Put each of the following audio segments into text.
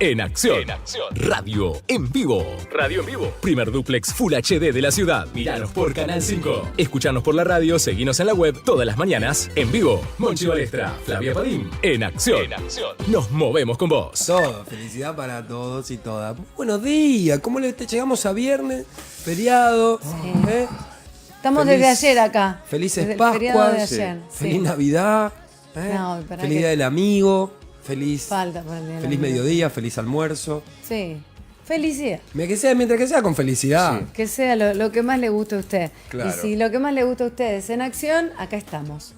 En acción. Radio en vivo. Primer dúplex Full HD de la ciudad. Míranos por Canal 5. Escuchanos por la radio, seguinos en la web todas las mañanas en vivo. Monchi Balestra, Flavia Padín. En acción. Nos movemos con vos. Todo, felicidad para todos y todas. Buenos días, ¿cómo le llegamos a viernes? Feriado. Estamos desde ayer acá. Felices desde el feriado Pascuas. de ayer. Feliz Navidad. No, para feliz que- Día del Amigo. Feliz Falta para el día de la feliz amiga. mediodía, feliz almuerzo. Sí. Felicidad. Mientras que sea con felicidad. Que sea lo que más le guste a usted. Claro. Y si lo que más le gusta a usted es en acción, acá estamos.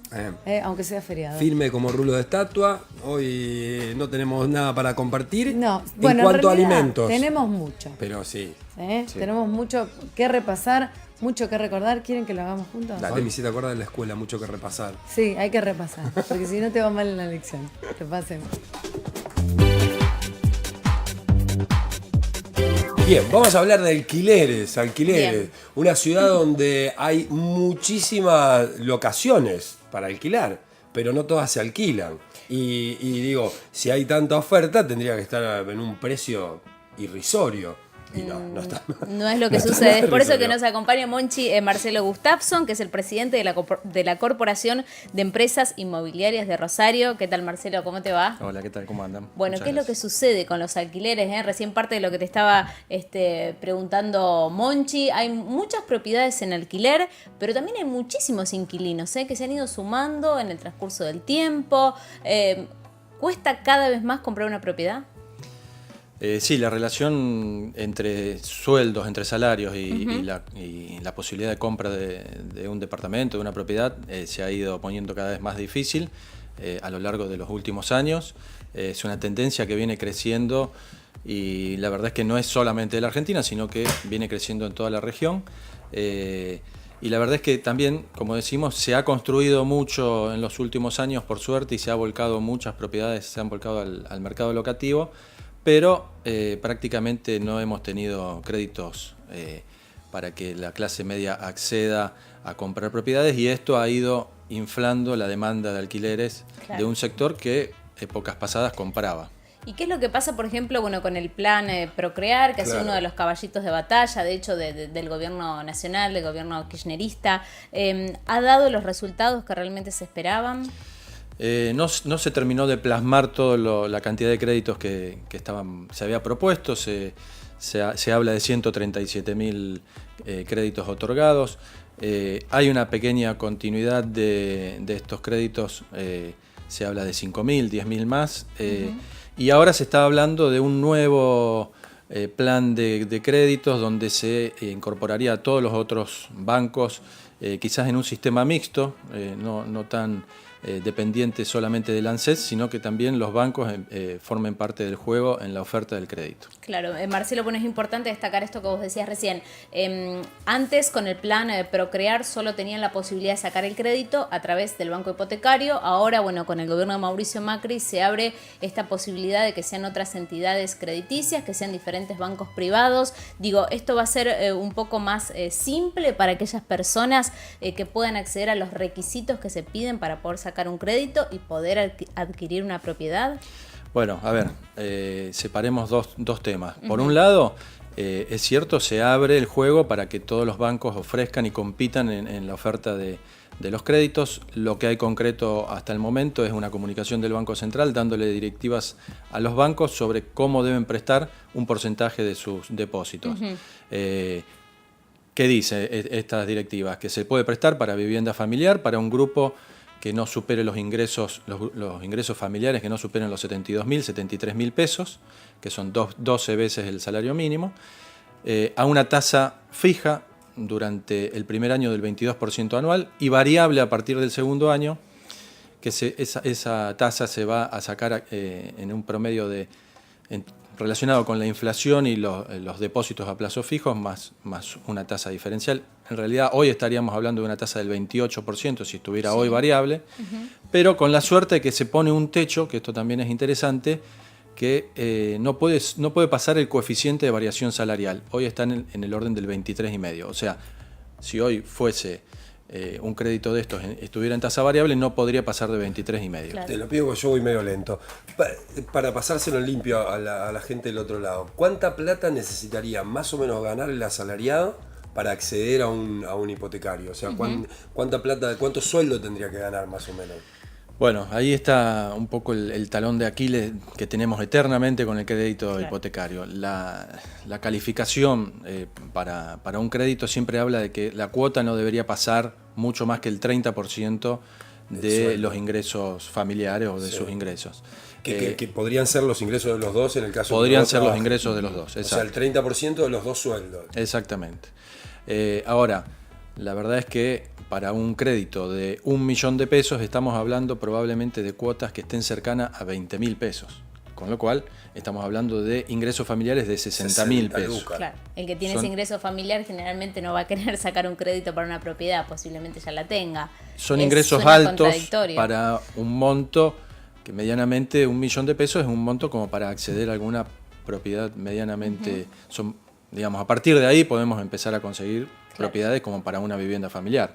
Eh. Aunque sea feriado. Firme como rulo de estatua. Hoy no tenemos nada para compartir. No, en bueno, cuanto a en realidad alimentos. tenemos mucho. Pero sí. Sí. Tenemos mucho que repasar, mucho que recordar. ¿Quieren que lo hagamos juntos? Dale, me hiciste acordar de la escuela, mucho que repasar. Sí, hay que repasar. Porque si no te va mal en la lección. Repasemos. Bien, vamos a hablar de alquileres. Bien. Una ciudad donde hay muchísimas locaciones para alquilar, pero no todas se alquilan. Y digo, si hay tanta oferta, tendría que estar en un precio irrisorio. Y no está. No es lo que no está sucede. nada Es por eso que irrisorio. nos acompaña Monchi Marcelo Gustafsson, que es el presidente de la Corporación de Empresas Inmobiliarias de Rosario. ¿Qué tal, Marcelo? ¿Cómo te va? Hola, ¿qué tal? ¿Cómo andan? Bueno, Muchas ¿qué es lo que gracias. sucede con los alquileres? Recién parte de lo que te estaba preguntando Monchi. Hay muchas propiedades en alquiler, pero también hay muchísimos inquilinos que se han ido sumando en el transcurso del tiempo. ¿Cuesta cada vez más comprar una propiedad? Sí, la relación entre sueldos, entre salarios y la posibilidad de compra de un departamento, de una propiedad, se ha ido poniendo cada vez más difícil a lo largo de los últimos años. Es una tendencia que viene creciendo y la verdad es que no es solamente de la Argentina, sino que viene creciendo en toda la región. Y la verdad es que también, como decimos, se ha construido mucho en los últimos años, por suerte, y se ha volcado muchas propiedades, se han volcado al mercado locativo. Pero prácticamente no hemos tenido créditos para que la clase media acceda a comprar propiedades y esto ha ido inflando la demanda de alquileres de un sector que épocas pasadas compraba. ¿Y qué es lo que pasa, por ejemplo, con el plan Procrear, que ha sido uno de los caballitos de batalla, de hecho, del gobierno nacional, del gobierno kirchnerista? ¿Ha dado los resultados que realmente se esperaban? No se terminó de plasmar toda la cantidad de créditos que se había propuesto. Se habla de 137.000 créditos otorgados. Hay una pequeña continuidad de estos créditos. Se habla de 5.000, 10.000 más. Y ahora se está hablando de un nuevo plan de créditos donde se incorporaría a todos los otros bancos, quizás en un sistema mixto, no tan dependiente solamente del ANSES, sino que también los bancos formen parte del juego en la oferta del crédito. Claro, Marcelo, bueno, es importante destacar esto que vos decías recién. Antes, con el plan Procrear, solo tenían la posibilidad de sacar el crédito a través del banco hipotecario. Ahora, bueno, con el gobierno de Mauricio Macri se abre esta posibilidad de que sean otras entidades crediticias, que sean diferentes bancos privados. Digo, esto va a ser un poco más simple para aquellas personas que puedan acceder a los requisitos que se piden para poder sacar un crédito y poder adquirir una propiedad. Bueno, a ver, separemos dos temas. Por un lado, es cierto, se abre el juego para que todos los bancos ofrezcan y compitan en la oferta de los créditos. Lo que hay concreto hasta el momento es una comunicación del Banco Central dándole directivas a los bancos sobre cómo deben prestar un porcentaje de sus depósitos. ¿Qué dice estas directivas? Que se puede prestar para vivienda familiar, para un grupo que no supere los ingresos familiares, que no superen los 72.000, 73.000 pesos, que son 12 veces el salario mínimo, a una tasa fija durante el primer año del 22% anual y variable a partir del segundo año, que esa tasa se va a sacar en un promedio relacionado con la inflación y los depósitos a plazo fijos, más una tasa diferencial. En realidad hoy estaríamos hablando de una tasa del 28% si estuviera hoy variable, pero con la suerte de que se pone un techo, que esto también es interesante, que no puede pasar el coeficiente de variación salarial. Hoy está en el orden del 23,5. O sea, si hoy fuese un crédito de estos estuviera en tasa variable, no podría pasar de 23,5. Claro. Te lo pido porque yo voy medio lento. Para pasárselo en limpio a la gente del otro lado, ¿cuánta plata necesitaría más o menos ganar el asalariado para acceder a un hipotecario? O sea, ¿cuánta plata, cuánto sueldo tendría que ganar más o menos? Bueno, ahí está un poco el talón de Aquiles que tenemos eternamente con el crédito hipotecario. La calificación para un crédito siempre habla de que la cuota no debería pasar mucho más que el 30% de los ingresos familiares o de sus ingresos. Que podrían ser los ingresos de los dos en el caso podrían de ser los ingresos de los dos, exacto. O sea, el 30% de los dos sueldos. Exactamente. Ahora, la verdad es que para un crédito de 1 millón de pesos estamos hablando probablemente de cuotas que estén cercanas a 20.000 pesos. Con lo cual, estamos hablando de ingresos familiares de 60.000 pesos. Claro, el que tiene ese ingreso familiar generalmente no va a querer sacar un crédito para una propiedad, posiblemente ya la tenga. Son ingresos altos para un monto que medianamente 1 millón de pesos es un monto como para acceder a alguna propiedad medianamente... digamos, a partir de ahí podemos empezar a conseguir propiedades como para una vivienda familiar.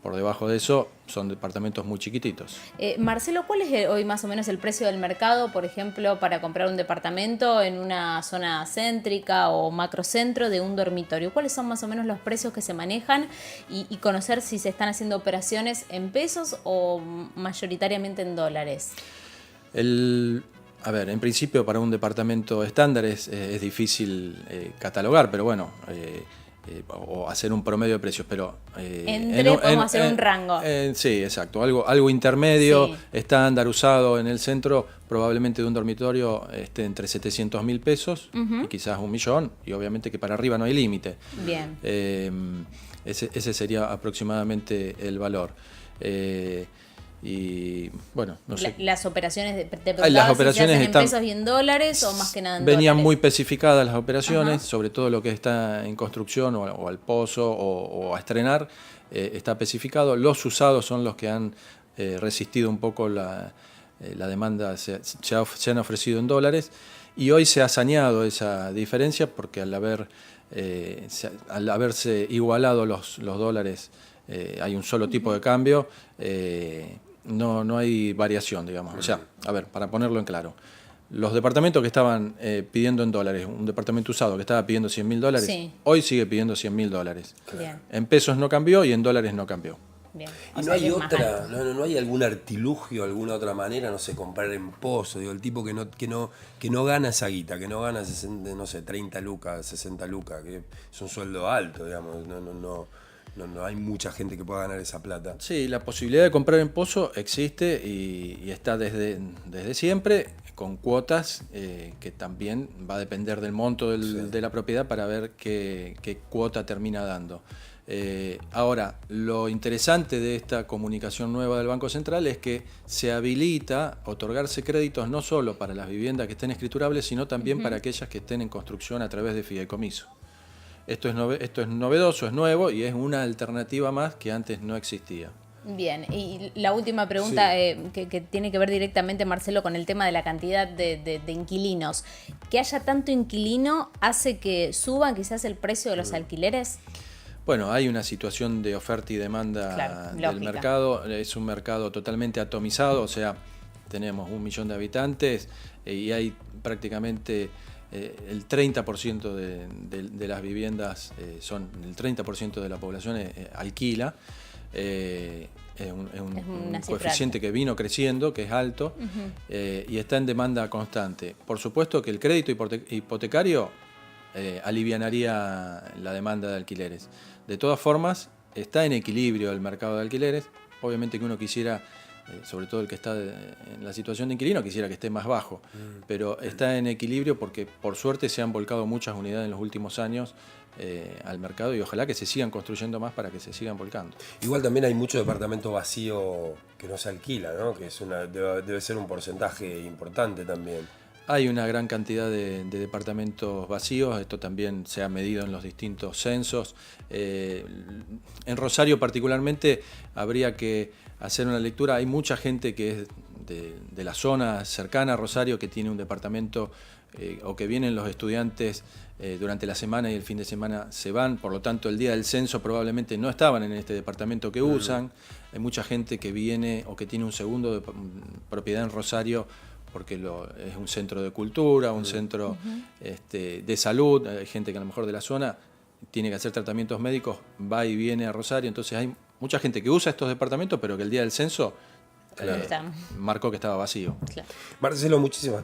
Por debajo de eso son departamentos muy chiquititos. Marcelo, ¿cuál es hoy más o menos el precio del mercado, por ejemplo, para comprar un departamento en una zona céntrica o macrocentro de un dormitorio? ¿Cuáles son más o menos los precios que se manejan y conocer si se están haciendo operaciones en pesos o mayoritariamente en dólares? A ver, en principio para un departamento estándar es difícil catalogar, pero bueno, o hacer un promedio de precios, pero... podemos hacer un rango. Sí, exacto, algo intermedio, estándar, usado en el centro, probablemente de un dormitorio esté entre 700.000 pesos y quizás 1 millón, y obviamente que para arriba no hay límite. Bien. Ese sería aproximadamente el valor. Y bueno, no sé. Las operaciones las operaciones si están en pesos y en dólares o más que nada en venían dólares. muy especificadas las operaciones, sobre todo lo que está en construcción o al pozo o a estrenar, está especificado. Los usados son los que han resistido un poco la demanda, se han ofrecido en dólares, y hoy se ha saneado esa diferencia porque al haberse igualado los dólares, hay un solo tipo de cambio. No hay variación, digamos. O sea, a ver, para ponerlo en claro, los departamentos que estaban pidiendo en dólares, un departamento usado que estaba pidiendo $100.000, hoy sigue pidiendo $100.000. Bien. En pesos no cambió y en dólares no cambió. Bien. Y no hay otra, no hay algún artilugio, alguna otra manera, no sé, comprar en pozo, digo, el tipo que no gana esa guita, que no gana 60, no sé, 30 lucas, 60 lucas, que es un sueldo alto, digamos, no hay mucha gente que pueda ganar esa plata. Sí, la posibilidad de comprar en pozo existe y está desde siempre, con cuotas que también va a depender del monto de la propiedad para ver qué cuota termina dando. Ahora, lo interesante de esta comunicación nueva del Banco Central es que se habilita otorgarse créditos no solo para las viviendas que estén escriturables, sino también para aquellas que estén en construcción a través de fideicomiso. Esto es novedoso, es nuevo y es una alternativa más que antes no existía. Bien, y la última pregunta que tiene que ver directamente, Marcelo, con el tema de la cantidad de inquilinos. ¿Que haya tanto inquilino hace que suban quizás el precio de los alquileres? Bueno, hay una situación de oferta y demanda del mercado. Es un mercado totalmente atomizado, o sea, tenemos 1 millón de habitantes y hay prácticamente... el 30% de las viviendas el 30% de la población alquila. Es un coeficiente que vino creciendo, que es alto, y está en demanda constante. Por supuesto que el crédito hipotecario alivianaría la demanda de alquileres. De todas formas, está en equilibrio el mercado de alquileres. Obviamente que uno quisiera, sobre todo el que está en la situación de inquilino, quisiera que esté más bajo, pero está en equilibrio porque por suerte se han volcado muchas unidades en los últimos años al mercado y ojalá que se sigan construyendo más para que se sigan volcando. Igual también hay mucho departamento vacío que no se alquila, ¿no? Que debe ser un porcentaje importante también. Hay una gran cantidad de departamentos vacíos, esto también se ha medido en los distintos censos. En Rosario particularmente habría que hacer una lectura. Hay mucha gente que es de la zona cercana a Rosario que tiene un departamento o que vienen los estudiantes durante la semana y el fin de semana se van, por lo tanto el día del censo probablemente no estaban en este departamento que usan. Hay mucha gente que viene o que tiene un segundo de propiedad en Rosario porque es un centro de cultura, un centro de salud. Hay gente que a lo mejor de la zona tiene que hacer tratamientos médicos, va y viene a Rosario, entonces hay mucha gente que usa estos departamentos, pero que el día del censo marcó que estaba vacío. Claro. Marcelo, muchísimas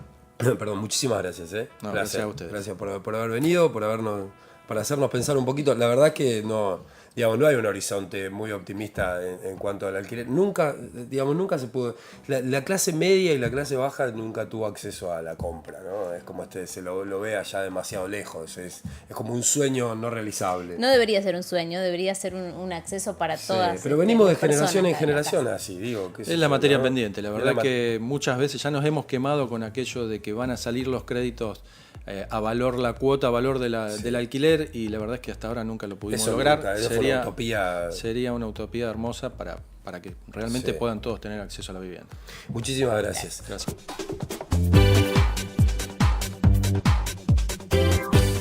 gracias. No, gracias a ustedes. Gracias por haber venido, para hacernos pensar un poquito. La verdad que no hay un horizonte muy optimista en cuanto al alquiler. Nunca se pudo. La clase media y la clase baja nunca tuvo acceso a la compra, ¿no? Es como se lo ve allá demasiado lejos. Es como un sueño no realizable. No debería ser un sueño, debería ser un acceso para todas. Pero venimos de las generación en personas generación así, digo. Es la materia pendiente. La verdad que muchas veces ya nos hemos quemado con aquello de que van a salir los créditos a valor, la cuota a valor del alquiler, y la verdad es que hasta ahora nunca lo pudimos lograr. Sería una utopía hermosa para que realmente puedan todos tener acceso a la vivienda. Muchísimas gracias. Gracias.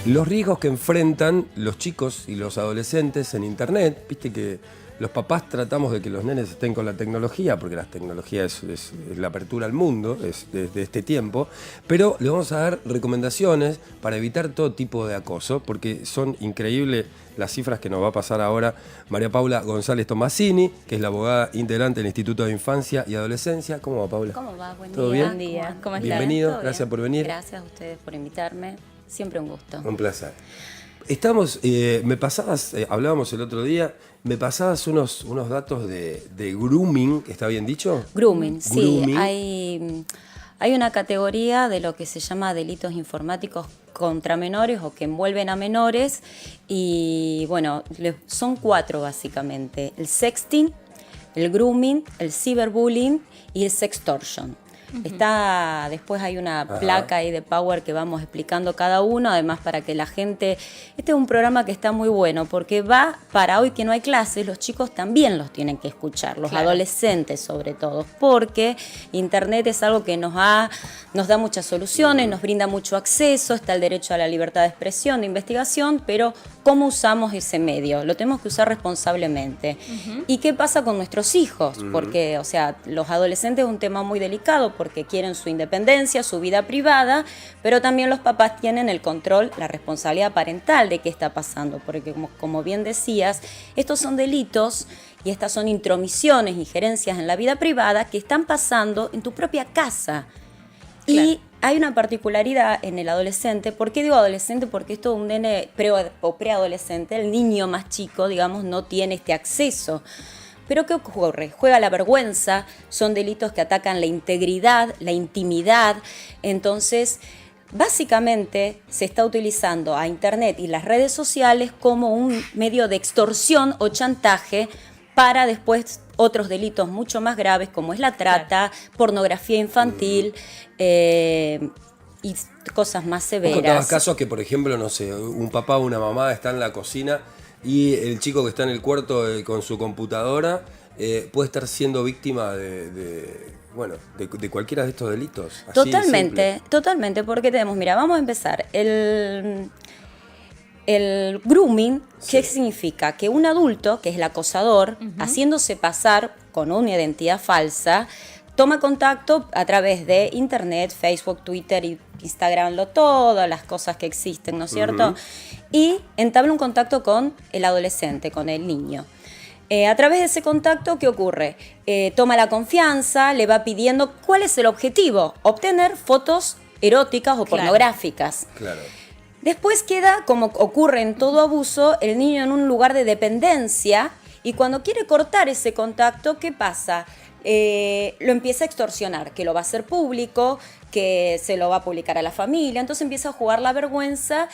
Los riesgos que enfrentan los chicos y los adolescentes en Internet, viste que los papás tratamos de que los nenes estén con la tecnología, porque la tecnología es la apertura al mundo, es de este tiempo, pero le vamos a dar recomendaciones para evitar todo tipo de acoso, porque son increíbles las cifras que nos va a pasar ahora María Paula González Tomasini, que es la abogada integrante del Instituto de Infancia y Adolescencia. ¿Cómo va, Paula? ¿Cómo va? Buen ¿Todo día. bien? Buen día. ¿Cómo estás? Bienvenido, gracias por venir. Gracias a ustedes por invitarme. Siempre un gusto. Un placer. Me pasabas, hablábamos el otro día, me pasabas unos datos de grooming, ¿está bien dicho? Grooming, sí. Grooming. Hay una categoría de lo que se llama delitos informáticos contra menores o que envuelven a menores, y bueno, son 4 básicamente: el sexting, el grooming, el cyberbullying y el sextortion. Después hay una placa ahí de Power que vamos explicando cada uno, además para que la gente... Este es un programa que está muy bueno porque va para hoy que no hay clases, los chicos también los tienen que escuchar, los adolescentes sobre todo, porque Internet es algo que nos da muchas soluciones, nos brinda mucho acceso, está el derecho a la libertad de expresión, de investigación, pero ¿cómo usamos ese medio? Lo tenemos que usar responsablemente. ¿Y qué pasa con nuestros hijos? Porque, o sea, los adolescentes es un tema muy delicado porque quieren su independencia, su vida privada, pero también los papás tienen el control, la responsabilidad parental de qué está pasando, porque como bien decías, estos son delitos y estas son intromisiones, injerencias en la vida privada que están pasando en tu propia casa. Claro. Y hay una particularidad en el adolescente. ¿Por qué digo adolescente? Porque esto un nene o preadolescente, el niño más chico, digamos, no tiene este acceso. Pero ¿qué ocurre? Juega la vergüenza, son delitos que atacan la integridad, la intimidad. Entonces, básicamente se está utilizando a Internet y las redes sociales como un medio de extorsión o chantaje para después otros delitos mucho más graves como es la trata, pornografía infantil y cosas más severas. ¿Vos contabas casos que, por ejemplo, no sé, un papá o una mamá está en la cocina y el chico que está en el cuarto con su computadora puede estar siendo víctima de cualquiera de estos delitos? Así Totalmente, porque tenemos, mira, vamos a empezar. El grooming, ¿qué significa? Que un adulto, que es el acosador, haciéndose pasar con una identidad falsa, toma contacto a través de Internet, Facebook, Twitter, Instagram, todas las cosas que existen, ¿no es cierto? Y entabla un contacto con el adolescente, con el niño. A través de ese contacto, ¿qué ocurre? Toma la confianza, le va pidiendo cuál es el objetivo: obtener fotos eróticas o pornográficas. Claro. Después queda, como ocurre en todo abuso, el niño en un lugar de dependencia, y cuando quiere cortar ese contacto, ¿qué pasa? Lo empieza a extorsionar, que lo va a hacer público, que se lo va a publicar a la familia, entonces empieza a jugar la vergüenza.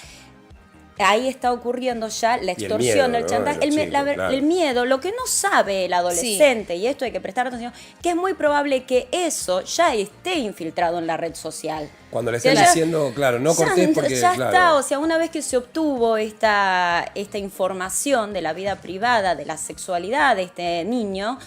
Ahí está ocurriendo ya la extorsión, el chantaje, el miedo, lo que no sabe el adolescente, y esto hay que prestar atención, que es muy probable que eso ya esté infiltrado en la red social. Cuando le están diciendo, claro, no cortés porque... Ya está, o sea, una vez que se obtuvo esta información de la vida privada, de la sexualidad de este niño,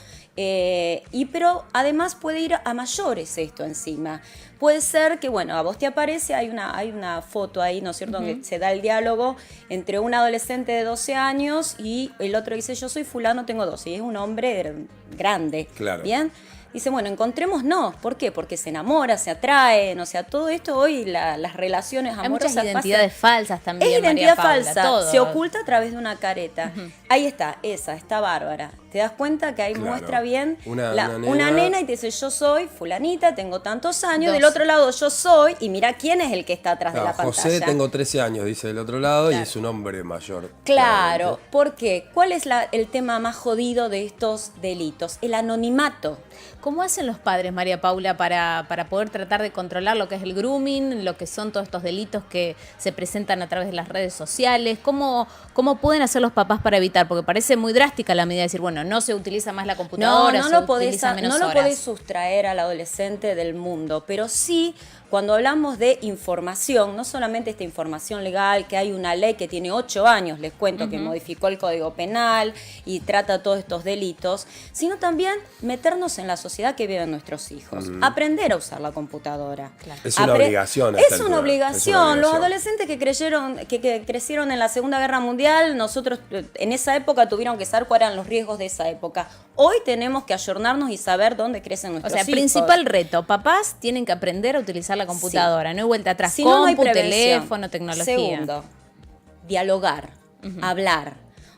pero además puede ir a mayores esto encima, puede ser que, bueno, a vos te aparece, hay una foto ahí, ¿no es cierto?, donde se da el diálogo entre un adolescente de 12 años y el otro dice, yo soy fulano, tengo 12, y es un hombre grande, Claro. ¿bien? Dice, bueno, encontrémonos. ¿Por qué? Porque se enamora, se atraen, o sea, todo esto hoy, las relaciones Hay amorosas muchas identidades falsas también, es identidad María Paula, falsa, todo. se oculta a través de una careta. Ahí está, está bárbara. Te das cuenta que ahí Claro. muestra bien Una una nena. nena y te dice, yo soy fulanita, tengo tantos años, Dos. del otro lado yo soy, y mira quién es el que está atrás de la pantalla. José, tengo 13 años, dice del otro lado, Claro. y es un hombre mayor. Claro, claramente. ¿por qué? ¿Cuál es el tema más jodido de estos delitos? El anonimato. ¿Cómo hacen los padres, María Paula, para poder tratar de controlar lo que es el grooming, lo que son todos estos delitos que se presentan a través de las redes sociales? ¿Cómo pueden hacer los papás para evitar? Porque parece muy drástica la medida de decir, bueno, no se utiliza más la computadora, No se lo podés, utiliza menos no lo horas. podés sustraer al adolescente del mundo, pero sí cuando hablamos de información, no solamente esta información legal, que hay una ley que tiene 8 años, les cuento, que modificó el Código Penal y trata todos estos delitos, sino también meternos en la sociedad que viven nuestros hijos, aprender a usar la computadora. Es una obligación a esta Es una altura, obligación. es una Los obligación. adolescentes que crecieron en la Segunda Guerra Mundial, nosotros en esa época tuvieron que saber cuáles eran los riesgos de esa época. Hoy tenemos que ayornarnos y saber dónde crecen O nuestros sea, hijos. principal reto, papás tienen que aprender a utilizar la computadora, no hay vuelta atrás, Si no, no hay compu, prevención. teléfono, tecnología. Segundo, dialogar, hablar.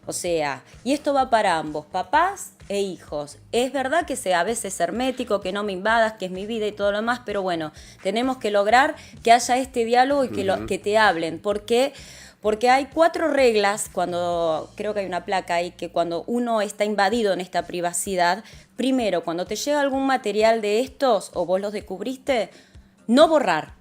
O sea, y esto va para ambos, papás e hijos. Es verdad que sea a veces hermético, que no me invadas, que es mi vida y todo lo demás, pero bueno, tenemos que lograr que haya este diálogo y que te hablen. Porque hay 4 reglas, creo que hay una placa ahí, que cuando uno está invadido en esta privacidad, primero, cuando te llega algún material de estos, o vos los descubriste, no borrar.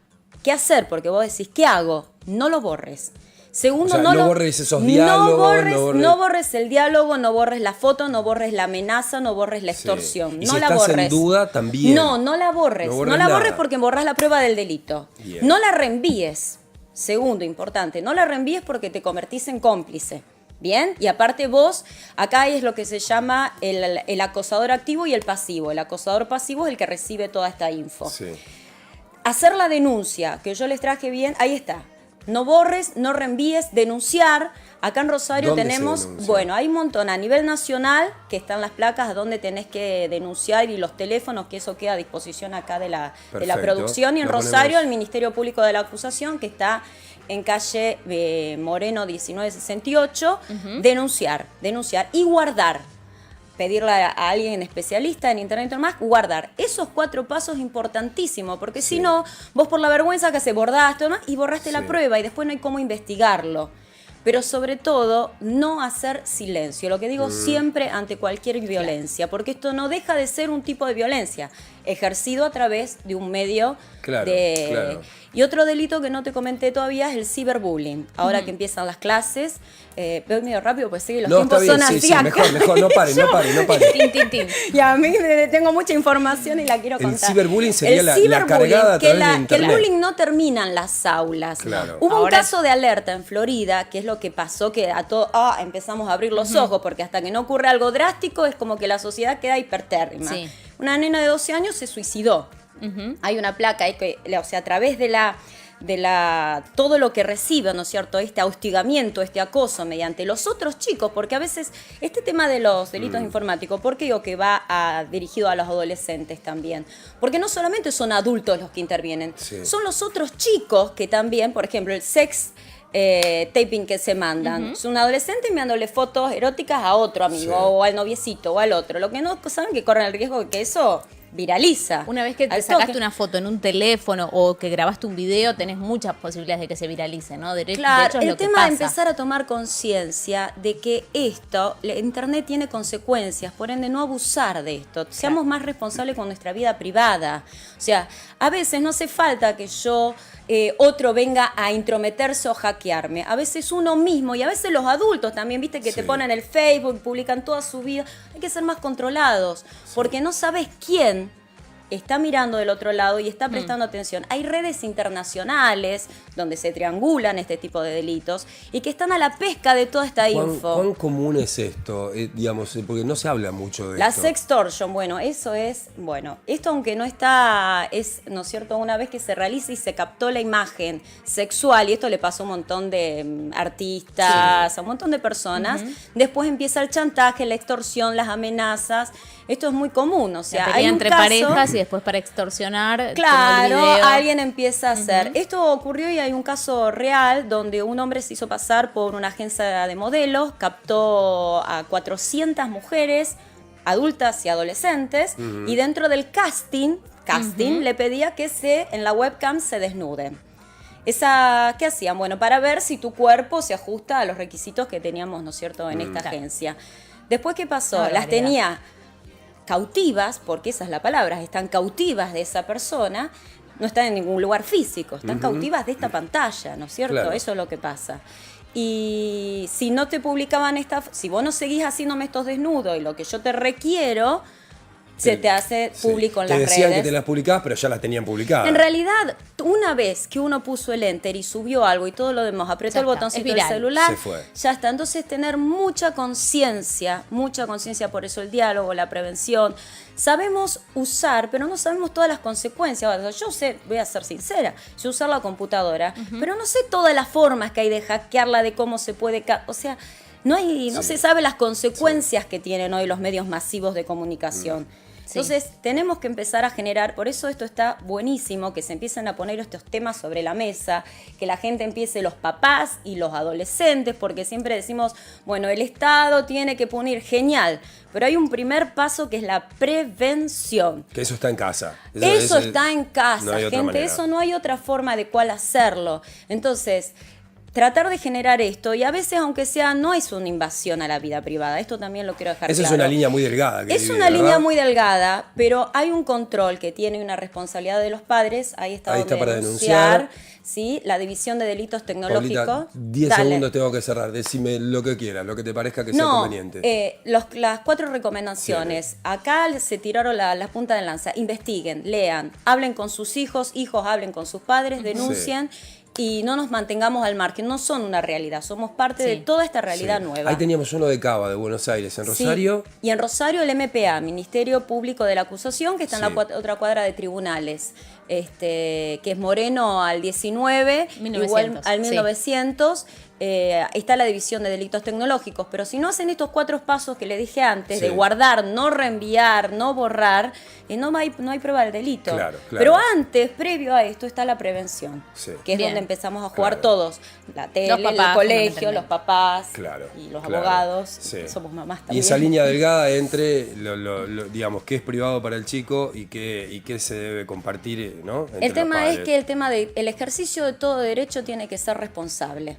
¿Qué hacer? Porque vos decís, ¿qué hago? No lo borres. Segundo, O sea, no borres esos diálogos, no borres el diálogo, no borres la foto, no borres la amenaza, no borres la extorsión. Y no si la estás en borres. duda, también. No la borres. No No, borres la nada. borres porque borras la prueba del delito. Bien. No la reenvíes. Segundo, importante, no la reenvíes porque te convertís en cómplice. ¿Bien? Y aparte vos, acá es lo que se llama el acosador activo y el pasivo. El acosador pasivo es el que recibe toda esta info. Sí. Hacer la denuncia, que yo les traje bien, ahí está. No borres, no reenvíes, denunciar. Acá en Rosario ¿Dónde se tenemos, denuncia? bueno, hay un montón a nivel nacional que están las placas a donde tenés que denunciar y los teléfonos, que eso queda a disposición acá de la Perfecto. producción. Y en Lo Rosario ponemos. el Ministerio Público de la Acusación, que está en calle Moreno 1968, denunciar y guardar. Pedirle a alguien especialista en internet y todo más, guardar. Esos 4 pasos importantísimos, porque si no, vos por la vergüenza que se bordaste y borraste la prueba y después no hay cómo investigarlo. Pero sobre todo, no hacer silencio. Lo que digo siempre ante cualquier violencia, porque esto no deja de ser un tipo de violencia ejercido a través de un medio Claro, de... claro. Y otro delito que no te comenté todavía es el ciberbullying. Ahora que empiezan las clases, voy medio rápido, pues sí, los No, está tiempos bien, son sí, así sí, acá. mejor, no pare. Tin, tin, tin. Y a mí tengo mucha información y la quiero El contar. ciberbullying sería El la ciberbullying, cargada a que través de que el internet. bullying no termina en las aulas. Claro. Hubo un Ahora- caso de alerta en Florida, que es lo que pasó, que a todos empezamos a abrir los ojos, porque hasta que no ocurre algo drástico es como que la sociedad queda hipertérrima. Sí. Una nena de 12 años se suicidó. Hay una placa ahí que, o sea, a través de todo lo que recibe, ¿no es cierto? Este hostigamiento, este acoso mediante los otros chicos, porque a veces este tema de los delitos informáticos, ¿por qué digo que va dirigido a los adolescentes también? Porque no solamente son adultos los que intervienen, Sí. son los otros chicos que también, por ejemplo, el sex taping que se mandan. Es un adolescente enviándole fotos eróticas a otro amigo, Sí. o al noviecito, o al otro. Lo que no saben que corren el riesgo de que eso viraliza. Una vez que te Al sacaste toque. una foto en un teléfono o que grabaste un video, tenés muchas posibilidades de que se viralice, ¿no? De Claro, hecho, es el lo que tema de pasa. empezar a tomar conciencia de que Internet tiene consecuencias, por ende no abusar de esto. Seamos más responsables con nuestra vida privada. O sea, a veces no hace falta que otro venga a intrometerse o hackearme. A veces uno mismo y a veces los adultos también, viste, que te Sí. ponen el Facebook, publican toda su vida. Hay que ser más controlados, porque no sabes quién está mirando del otro lado y está prestando atención. Hay redes internacionales donde se triangulan este tipo de delitos y que están a la pesca de toda esta info. ¿Cuán común es esto? Digamos, porque no se habla mucho de La esto. sextortion, bueno, eso es, bueno, esto aunque no está, es, ¿no es cierto?, una vez que se realiza y se captó la imagen sexual, y esto le pasó a un montón de artistas, a un montón de personas, después empieza el chantaje, la extorsión, las amenazas, esto es muy común, o sea, La hay pelea un entre caso, parejas y después para extorsionar. claro, como el video. alguien empieza a hacer. Esto ocurrió y hay un caso real donde un hombre se hizo pasar por una agencia de modelos, captó a 400 mujeres, adultas y adolescentes, y dentro del casting le pedía que en la webcam se desnuden. ¿Qué hacían? Bueno, para ver si tu cuerpo se ajusta a los requisitos que teníamos, ¿no es cierto?, en esta agencia. Después, ¿qué pasó? Una Las barbaridad. tenía cautivas, porque esa es la palabra, están cautivas de esa persona, no están en ningún lugar físico, están cautivas de esta pantalla, ¿no es cierto? Claro. Eso es lo que pasa. Y si no te publicaban si vos no seguís haciéndome estos desnudos y lo que yo te requiero, se te hace público en Te las decían redes. que te las publicabas, pero ya las tenían publicadas. En realidad, una vez que uno puso el enter y subió algo y todo lo demás, apretó Ya el está, botoncito es del viral. celular, Se fue. ya está. Entonces, tener mucha conciencia, por eso el diálogo, la prevención. Sabemos usar, pero no sabemos todas las consecuencias. O sea, yo sé, voy a ser sincera, sé usar la computadora, pero no sé todas las formas que hay de hackearla, de cómo se puede... O sea, no se sabe las consecuencias que tienen hoy los medios masivos de comunicación. Entonces, tenemos que empezar a generar, por eso esto está buenísimo, que se empiecen a poner estos temas sobre la mesa, que la gente empiece, los papás y los adolescentes, porque siempre decimos, bueno, el Estado tiene que punir, genial, pero hay un primer paso que es la prevención. Que eso está en casa. Eso está en casa, no hay otra gente, manera. eso no hay otra forma de cuál hacerlo. Entonces, tratar de generar esto, y a veces, aunque sea, no es una invasión a la vida privada, esto también lo quiero dejar Esa claro. es una línea muy delgada. Es una línea muy delgada, pero hay un control que tiene una responsabilidad de los padres. Ahí está Ahí donde está para denunciar. ¿Sí? La División de Delitos Tecnológicos. Paulita, 10 Dale. segundos tengo que cerrar. Decime lo que quieras, lo que te parezca que sea conveniente. Las 4 recomendaciones. Acá se tiraron la punta de lanza. Investiguen, lean, hablen con sus hijos hablen con sus padres, denuncien. Y no nos mantengamos al margen, no son una realidad, somos parte de toda esta realidad nueva. Ahí teníamos uno de Cava, de Buenos Aires, en Rosario. Sí. Y en Rosario el MPA, Ministerio Público de la Acusación, que está en Sí. la otra cuadra de tribunales, que es Moreno al 19, 1900, igual al sí. 1900. Está la División de Delitos Tecnológicos, pero si no hacen estos 4 pasos que le dije antes, Sí. de guardar, no reenviar, no borrar, no hay prueba del delito. Claro. Pero antes, previo a esto, está la prevención, Sí. que es Bien. donde empezamos a jugar Claro. todos, la tele, Los papás, el colegio, fundamentalmente. los papás Claro, y los claro. abogados, Sí. somos mamás Y también. esa línea delgada entre, digamos, qué es privado para el chico y qué se debe compartir, ¿no? Entre El los tema es padres. que el ejercicio de todo derecho tiene que ser responsable.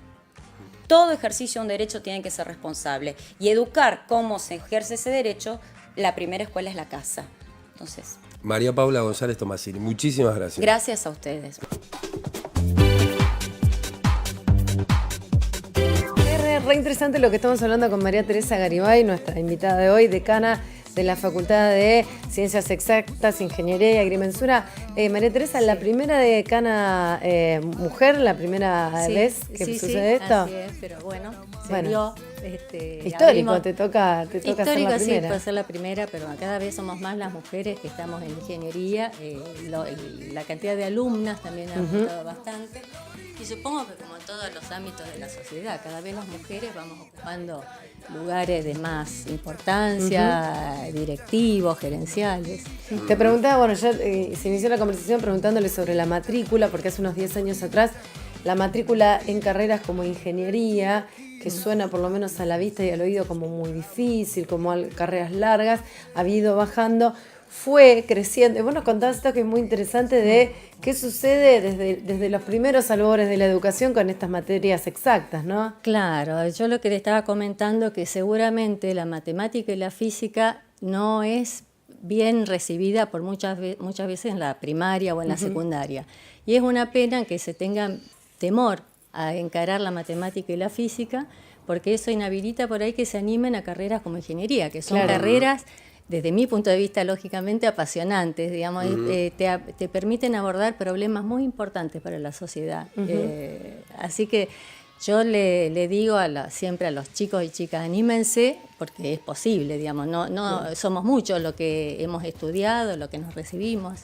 Todo ejercicio de un derecho tiene que ser responsable. Y educar cómo se ejerce ese derecho, la primera escuela es la casa. Entonces, María Paula González Tomasini, muchísimas gracias. gracias a ustedes. Es re interesante lo que estamos hablando con María Teresa Garibay, nuestra invitada de hoy, decana de la Facultad de Ciencias Exactas, Ingeniería y Agrimensura. María Teresa, la primera decana mujer, la primera vez que sucede esto. Así es, pero bueno, se dio. Histórico, abrimos- te toca ser la Histórico, sí, primera. puede ser la primera, pero cada vez somos más las mujeres que estamos en ingeniería. La cantidad de alumnas también ha aumentado bastante. Y supongo que como en todos los ámbitos de la sociedad, cada vez las mujeres vamos ocupando lugares de más importancia, directivos, gerenciales. Te preguntaba, bueno, ya se inició la conversación preguntándole sobre la matrícula, porque hace unos 10 años atrás la matrícula en carreras como ingeniería, que suena por lo menos a la vista y al oído como muy difícil, como carreras largas, ha ido bajando, fue creciendo. Y vos nos contabas esto que es muy interesante de qué sucede desde los primeros albores de la educación con estas materias exactas, ¿no? Claro, yo lo que le estaba comentando que seguramente la matemática y la física no es bien recibida por muchas veces en la primaria o en la secundaria. Y es una pena que se tenga temor a encarar la matemática y la física, porque eso inhabilita por ahí que se animen a carreras como ingeniería, que son Claro. carreras desde mi punto de vista, lógicamente apasionantes, digamos, te permiten abordar problemas muy importantes para la sociedad. Así que yo le digo siempre a los chicos y chicas, anímense, porque es posible, digamos, no somos muchos los que hemos estudiado, los que nos recibimos.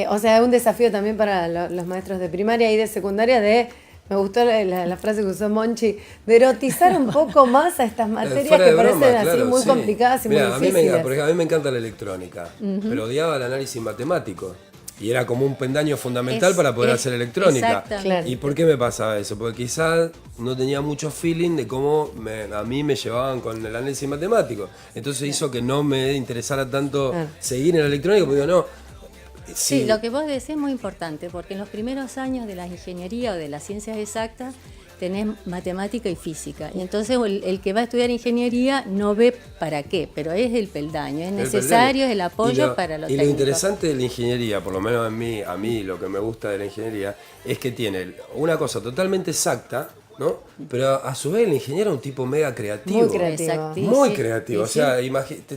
O sea, es un desafío también para los maestros de primaria y de secundaria me gustó la frase que usó Monchi, de erotizar un poco más a estas materias que parecen así muy complicadas y muy difíciles. Por ejemplo, a mí me encanta la electrónica, pero odiaba el análisis matemático. Y era como un pendaño fundamental para poder hacer electrónica. Exactamente. ¿Y por qué me pasaba eso? Porque quizás no tenía mucho feeling de cómo a mí me llevaban con el análisis matemático. Entonces hizo que no me interesara tanto seguir en la electrónica, porque digo, no. Sí, lo que vos decís es muy importante, porque en los primeros años de la ingeniería o de las ciencias exactas tenés matemática y física. Y entonces el que va a estudiar ingeniería no ve para qué, pero es el peldaño, es necesario, es el apoyo para los técnicos. Y lo interesante de la ingeniería, por lo menos a mí lo que me gusta de la ingeniería, es que tiene una cosa totalmente exacta, ¿no? Pero a su vez el ingeniero es un tipo mega creativo. Muy creativo. Muy creativo. O sea,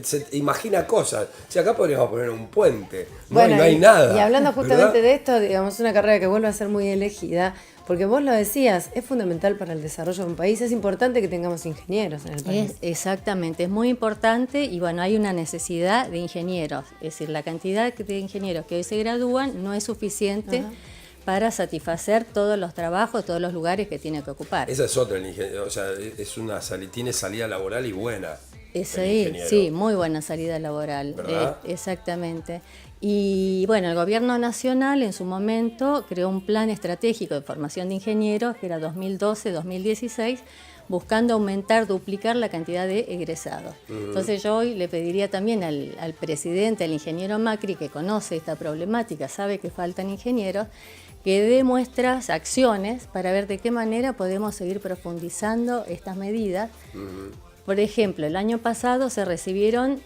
se imagina cosas. O sea, acá podríamos poner un puente. Bueno, no hay nada. Y hablando justamente ¿verdad? de esto, digamos, una carrera que vuelve a ser muy elegida, porque vos lo decías, es fundamental para el desarrollo de un país, es importante que tengamos ingenieros en el país. Exactamente, es muy importante y bueno, hay una necesidad de ingenieros. Es decir, la cantidad de ingenieros que hoy se gradúan no es suficiente para satisfacer todos los trabajos, todos los lugares que tiene que ocupar. Esa es otra, el ingeniero. O sea, tiene salida laboral y buena. Sí, muy buena salida laboral. Exactamente. Y bueno, el gobierno nacional en su momento creó un plan estratégico de formación de ingenieros, que era 2012-2016, buscando duplicar la cantidad de egresados. Entonces yo hoy le pediría también al presidente, al ingeniero Macri, que conoce esta problemática, sabe que faltan ingenieros, que dé muestras, acciones, para ver de qué manera podemos seguir profundizando estas medidas. Por ejemplo, el año pasado se recibieron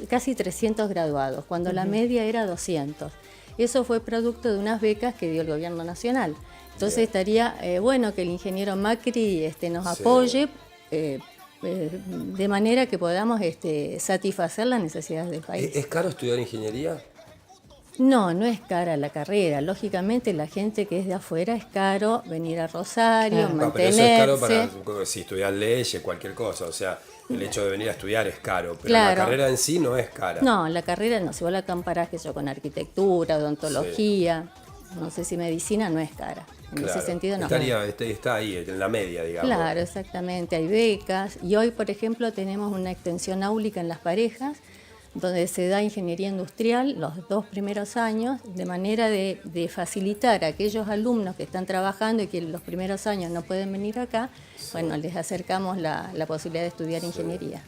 casi 300 graduados, cuando la media era 200. Eso fue producto de unas becas que dio el gobierno nacional. Entonces estaría bueno que el ingeniero Macri nos apoye de manera que podamos satisfacer las necesidades del país. ¿Es caro estudiar ingeniería? No es cara la carrera. Lógicamente la gente que es de afuera es caro venir a Rosario, mantenerse. Pero eso es caro para si estudias leyes, cualquier cosa. O sea, el hecho de venir a estudiar es caro, pero la carrera en sí no es cara. No, la carrera no. Si vos la comparás con arquitectura, odontología, no sé si medicina, no es cara. En ese sentido no. Está ahí, en la media, digamos. Claro, exactamente. Hay becas. Y hoy, por ejemplo, tenemos una extensión áulica en Las Parejas, donde se da ingeniería industrial los 2 primeros años, de manera de facilitar a aquellos alumnos que están trabajando y que los primeros años no pueden venir acá, bueno, les acercamos la posibilidad de estudiar ingeniería.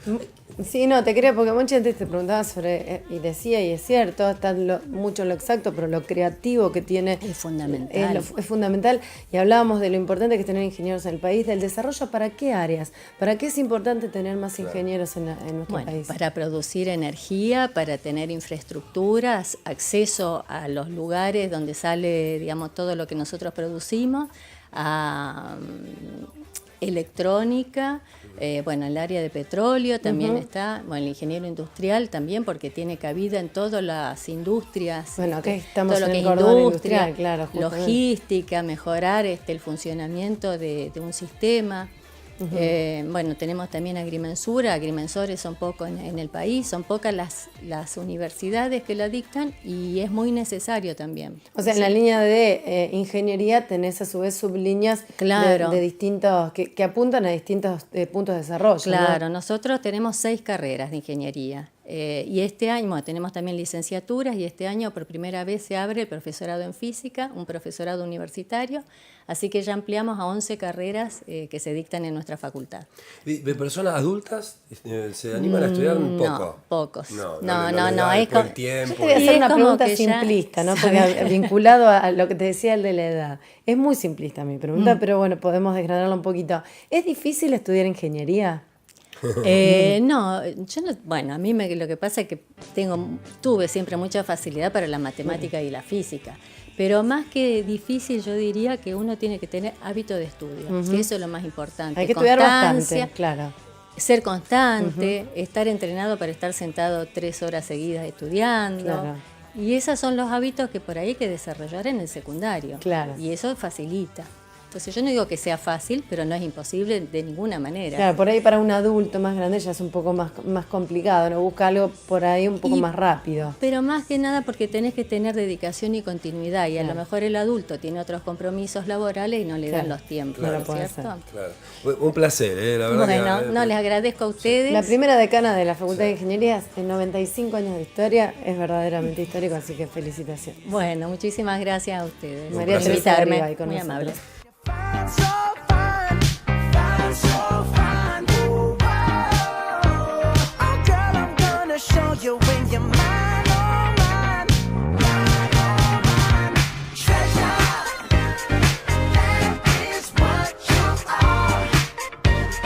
Sí, no, te quería, porque mucha gente te preguntaba sobre, y decía, y es cierto, está mucho lo exacto, pero lo creativo que tiene es fundamental. Es fundamental, y hablábamos de lo importante que es tener ingenieros en el país, del desarrollo, ¿para qué áreas? ¿Para qué es importante tener más ingenieros en nuestro país? Para producir energía, para tener infraestructuras, acceso a los lugares donde sale, digamos, todo lo que nosotros producimos, a electrónica, el área de petróleo también está, el ingeniero industrial también, porque tiene cabida en todas las industrias. Bueno, acá estamos todo lo en que el es cordón industria, industrial, claro, logística, mejorar el funcionamiento de un sistema. Tenemos también agrimensores son pocos en el país, son pocas las universidades que la dictan y es muy necesario también. O sea, en la línea de ingeniería tenés a su vez sublíneas de distintos, que apuntan a distintos puntos de desarrollo. Claro, ¿no? Nosotros tenemos 6 carreras de ingeniería. Y este año tenemos también licenciaturas y este año por primera vez se abre el profesorado en física, un profesorado universitario, así que ya ampliamos a 11 carreras que se dictan en nuestra facultad. ¿De personas adultas se animan a estudiar un poco? No, pocos. No. Es como el tiempo. Yo te voy a hacer una pregunta que simplista, ¿no? Porque vinculado a lo que te decía el de la edad. Es muy simplista mi pregunta, pero bueno, podemos desgranarla un poquito. ¿Es difícil estudiar ingeniería? A mí lo que pasa es que tuve siempre mucha facilidad para la matemática y la física, pero más que difícil yo diría que uno tiene que tener hábito de estudio, que eso es lo más importante. Hay que estudiar bastante, claro. ser constante, estar entrenado para estar sentado 3 horas seguidas estudiando. Claro. Y esos son los hábitos que por ahí hay que desarrollar en el secundario. Claro. Y eso facilita. Entonces yo no digo que sea fácil, pero no es imposible de ninguna manera. Claro, por ahí para un adulto más grande ya es un poco más complicado, ¿no? Busca algo por ahí un poco más rápido. Pero más que nada porque tenés que tener dedicación y continuidad. Y a lo mejor el adulto tiene otros compromisos laborales y no le dan los tiempos, Claro, ¿no es puede cierto? Claro. Un placer, la verdad. Bueno, no, les agradezco a ustedes. La primera decana de la Facultad de Ingeniería, en 95 años de historia, es verdaderamente histórico, así que felicitaciones. Bueno, muchísimas gracias a ustedes. María por Teresa invitarme. Rivay con Muy nosotros. amable. Show you when you're mine, oh mine, mine, oh mine. Treasure, that is what you are.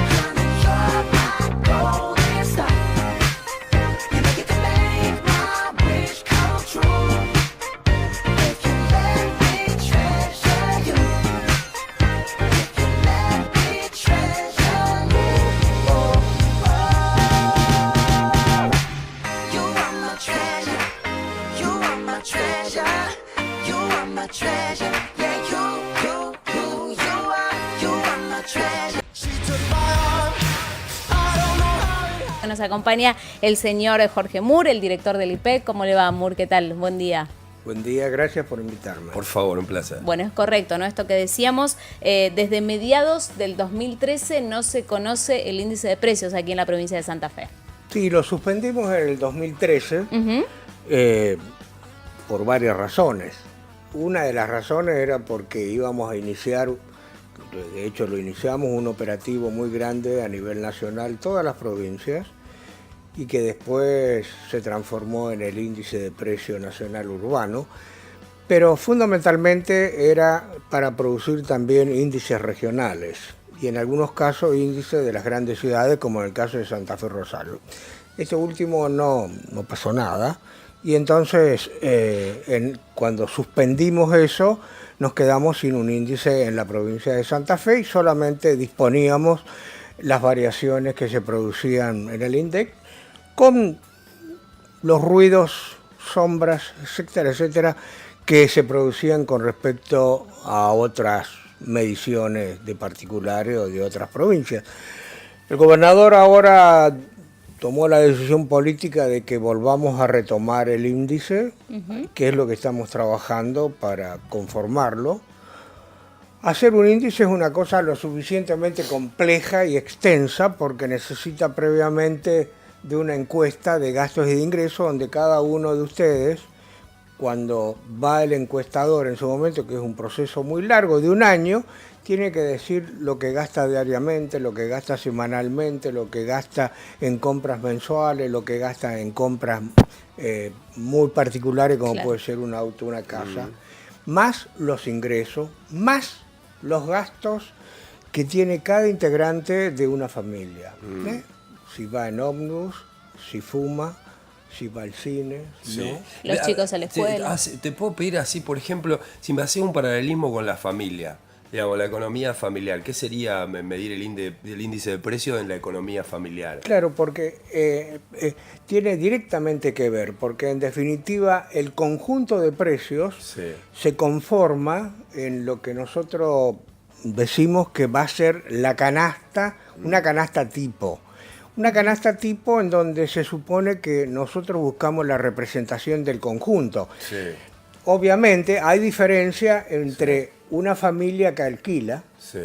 Honey, you're my golden star. You know you can make my wish come true. If you let me treasure you. If you let me treasure you. Oh, you are my treasure. You are my treasure. You are my treasure. Yeah, you are my treasure. She took my heart. I don't know how it Nos acompaña el señor Jorge Moore, el director del IPEC. ¿Cómo le va, Moore? ¿Qué tal? Buen día. Buen día, gracias por invitarme. Por favor, un placer. Bueno, es correcto, ¿no? Esto que decíamos, desde mediados del 2013 no se conoce el índice de precios aquí en la provincia de Santa Fe. Sí, lo suspendimos en el 2013 por varias razones. Una de las razones era porque íbamos a iniciar, de hecho lo iniciamos, un operativo muy grande a nivel nacional, todas las provincias, y que después se transformó en el índice de precio nacional urbano, pero fundamentalmente era para producir también índices regionales y en algunos casos índices de las grandes ciudades, como en el caso de Santa Fe Rosario. Este último no pasó nada, y entonces cuando suspendimos eso nos quedamos sin un índice en la provincia de Santa Fe y solamente disponíamos las variaciones que se producían en el INDEC con los ruidos, sombras, etcétera, etcétera, que se producían con respecto a otras mediciones de particulares o de otras provincias. El gobernador ahora tomó la decisión política de que volvamos a retomar el índice, que es lo que estamos trabajando para conformarlo. Hacer un índice es una cosa lo suficientemente compleja y extensa porque necesita previamente de una encuesta de gastos y de ingresos donde cada uno de ustedes, cuando va el encuestador en su momento, que es un proceso muy largo de un año, tiene que decir lo que gasta diariamente, lo que gasta semanalmente, lo que gasta en compras mensuales, lo que gasta en compras muy particulares como Claro. puede ser un auto, una casa, más los ingresos, más los gastos que tiene cada integrante de una familia. Si va en ómnibus, si fuma, si va al cine, ¿no? Los chicos a la escuela. Te puedo pedir así, por ejemplo, si me haces un paralelismo con la familia, digamos, la economía familiar, ¿qué sería medir el índice de precio en la economía familiar? Claro, porque tiene directamente que ver, porque en definitiva el conjunto de precios Sí. se conforma en lo que nosotros decimos que va a ser la canasta, una canasta tipo. Una canasta tipo en donde se supone que nosotros buscamos la representación del conjunto. Sí. Obviamente hay diferencia entre una familia que alquila, Sí.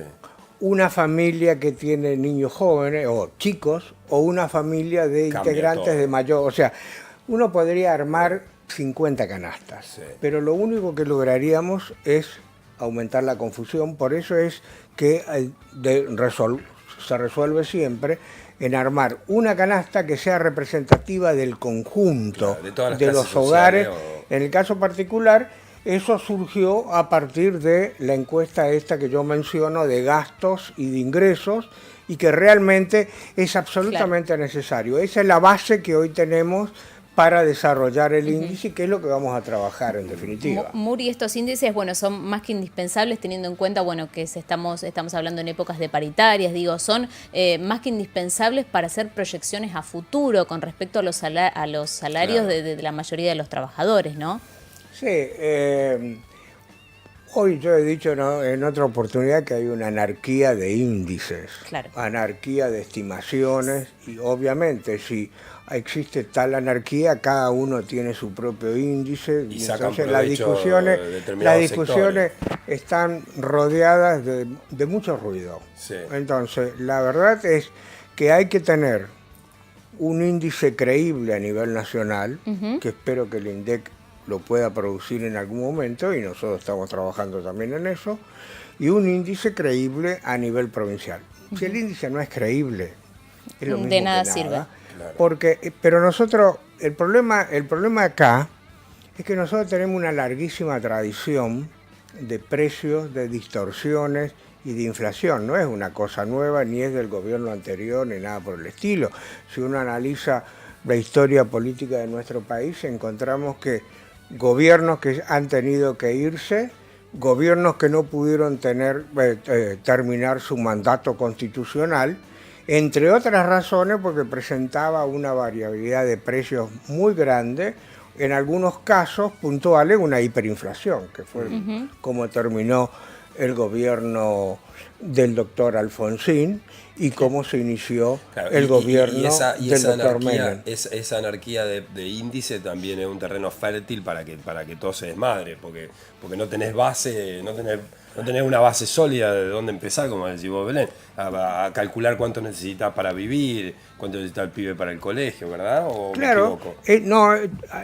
una familia que tiene niños jóvenes o chicos, o una familia de Cambia integrantes todo. de mayor. O sea, uno podría armar 50 canastas, Sí. pero lo único que lograríamos es aumentar la confusión. Por eso es que se resuelve siempre en armar una canasta que sea representativa del conjunto Claro, de todas las de clases los hogares. sociales En el caso particular, eso surgió a partir de la encuesta esta que yo menciono de gastos y de ingresos y que realmente es absolutamente necesario. Esa es la base que hoy tenemos para desarrollar el índice, que es lo que vamos a trabajar en definitiva. Muri, estos índices, bueno, son más que indispensables teniendo en cuenta, bueno, que estamos hablando en épocas de paritarias, digo, son más que indispensables para hacer proyecciones a futuro con respecto a los salarios de la mayoría de los trabajadores, ¿no? Sí, hoy yo he dicho, ¿no?, en otra oportunidad, que hay una anarquía de índices, Claro. anarquía de estimaciones, y obviamente si existe tal anarquía, cada uno tiene su propio índice, Y sacan entonces las provecho discusiones, de determinados están rodeadas de mucho ruido. Sí. Entonces, la verdad es que hay que tener un índice creíble a nivel nacional, que espero que el INDEC lo pueda producir en algún momento, y nosotros estamos trabajando también en eso, y un índice creíble a nivel provincial. Si el índice no es creíble, es lo mismo De nada que sirve. nada, pero nosotros, el problema acá es que nosotros tenemos una larguísima tradición de precios, de distorsiones y de inflación. No es una cosa nueva, ni es del gobierno anterior, ni nada por el estilo. Si uno analiza la historia política de nuestro país, encontramos que gobiernos que han tenido que irse, gobiernos que no pudieron terminar su mandato constitucional, entre otras razones porque presentaba una variabilidad de precios muy grande, en algunos casos puntuales una hiperinflación, que fue como terminó el gobierno del doctor Alfonsín y cómo se inició el gobierno del doctor Menem. Esa anarquía de índice también es un terreno fértil para que todo se desmadre, porque no tenés base, no tenés una base sólida de dónde empezar, como decís vos, Belén, a calcular cuánto necesitas para vivir, cuánto necesita el pibe para el colegio, ¿verdad? ¿O claro, me equivoco? no,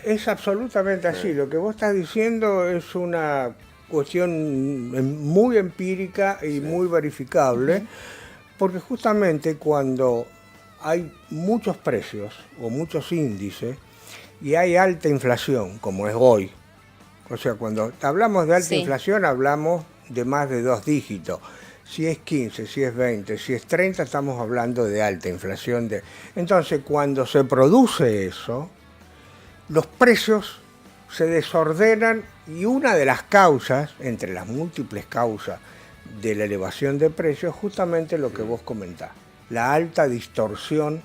es absolutamente así. Lo que vos estás diciendo es una cuestión muy empírica y muy verificable, porque justamente cuando hay muchos precios o muchos índices y hay alta inflación, como es hoy, o sea, cuando hablamos de alta inflación hablamos de más de 2 dígitos. Si es 15, si es 20, si es 30, estamos hablando de alta inflación. Entonces, cuando se produce eso, los precios se desordenan, y una de las causas, entre las múltiples causas de la elevación de precios, justamente lo que vos comentás, la alta distorsión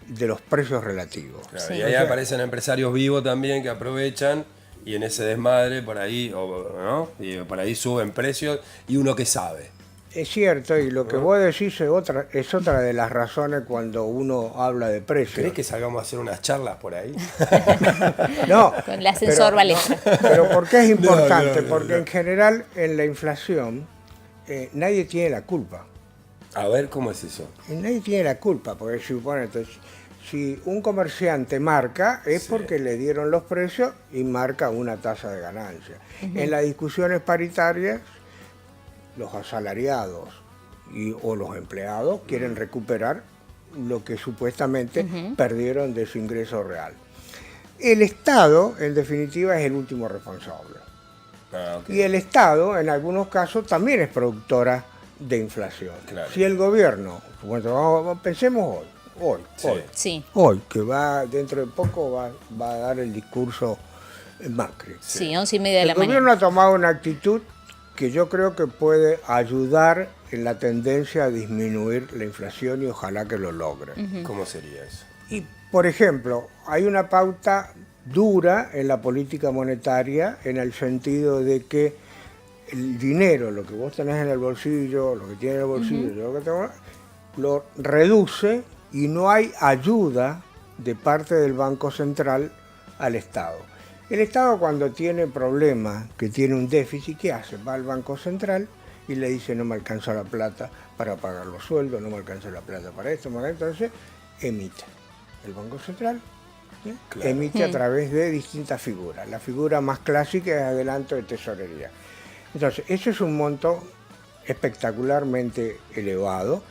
de los precios relativos. Claro, y ahí aparecen empresarios vivos también que aprovechan, y en ese desmadre por ahí, ¿no? Y por ahí suben precios, y uno que sabe. Es cierto, y lo que vos decís es otra de las razones cuando uno habla de precios. ¿Crees que salgamos a hacer unas charlas por ahí? No. Con el ascensor Valesca. Pero ¿por qué es importante? No. Porque en general en la inflación nadie tiene la culpa. A ver, ¿cómo es eso? Nadie tiene la culpa, porque si un comerciante marca es porque le dieron los precios y marca una tasa de ganancia. En las discusiones paritarias, los asalariados o los empleados quieren recuperar lo que supuestamente perdieron de su ingreso real. El Estado, en definitiva, es el último responsable. Y el Estado, en algunos casos, también es productora de inflación. Claro. Si el gobierno, bueno, pensemos hoy, que va dentro de poco va a dar el discurso Macri. Sí, 11:30 de la El gobierno mañana. ha tomado una actitud que yo creo que puede ayudar en la tendencia a disminuir la inflación, y ojalá que lo logre. ¿Cómo sería eso? Y, por ejemplo, hay una pauta dura en la política monetaria, en el sentido de que el dinero, lo que vos tenés en el bolsillo, lo que tiene en el bolsillo, lo reduce, y no hay ayuda de parte del Banco Central al Estado. El Estado, cuando tiene problemas, que tiene un déficit, ¿qué hace? Va al Banco Central y le dice: no me alcanza la plata para pagar los sueldos, no me alcanza la plata para esto, entonces emite. El Banco Central emite a través de distintas figuras. La figura más clásica es adelanto de tesorería. Entonces, eso es un monto espectacularmente elevado.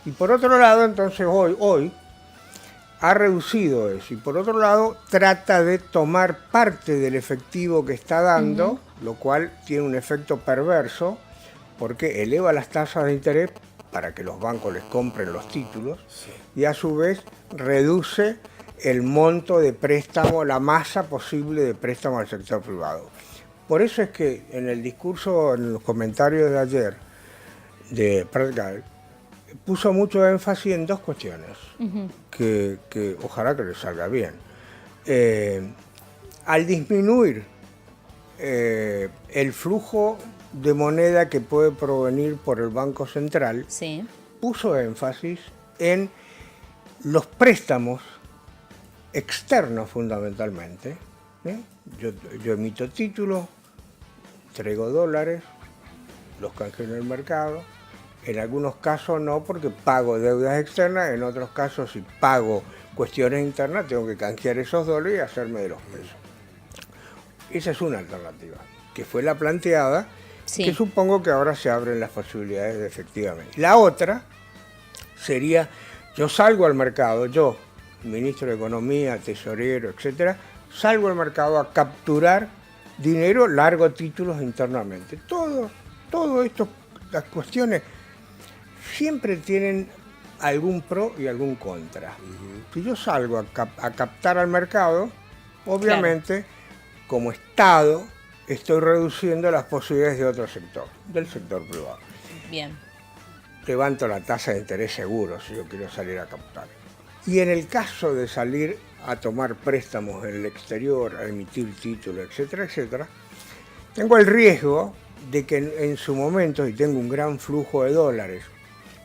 Y por otro lado, entonces hoy ha reducido eso, y por otro lado trata de tomar parte del efectivo que está dando, lo cual tiene un efecto perverso, porque eleva las tasas de interés para que los bancos les compren los títulos, y a su vez reduce el monto de préstamo, la masa posible de préstamo al sector privado. Por eso es que en el discurso, en los comentarios de ayer de Pratgall, puso mucho énfasis en dos cuestiones, que ojalá que le salga bien. Al disminuir el flujo de moneda que puede provenir por el Banco Central, Sí. puso énfasis en los préstamos externos fundamentalmente. Yo emito títulos, traigo dólares, los canjeo en el mercado. En algunos casos no, porque pago deudas externas. En otros casos, si pago cuestiones internas, tengo que canjear esos dólares y hacerme de los pesos. Esa es una alternativa, que fue la planteada, Sí. que supongo que ahora se abren las posibilidades de efectivamente. La otra sería, yo salgo al mercado, yo, ministro de Economía, tesorero, etcétera, salgo al mercado a capturar dinero, largo títulos internamente. Todo esto, las cuestiones siempre tienen algún pro y algún contra. Si yo salgo a captar al mercado, obviamente, como Estado, estoy reduciendo las posibilidades de otro sector, del sector privado. Bien. Levanto la tasa de interés seguro si yo quiero salir a captar. Y en el caso de salir a tomar préstamos en el exterior, a emitir títulos, etcétera, etcétera, tengo el riesgo de que en su momento, si tengo un gran flujo de dólares,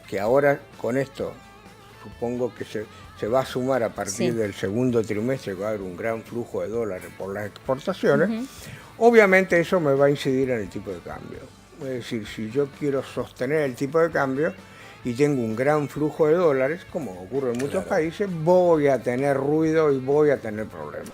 que ahora con esto supongo que se va a sumar a partir del segundo trimestre, que va a haber un gran flujo de dólares por las exportaciones, obviamente eso me va a incidir en el tipo de cambio. Es decir, si yo quiero sostener el tipo de cambio y tengo un gran flujo de dólares, como ocurre en muchos países, voy a tener ruido y voy a tener problemas.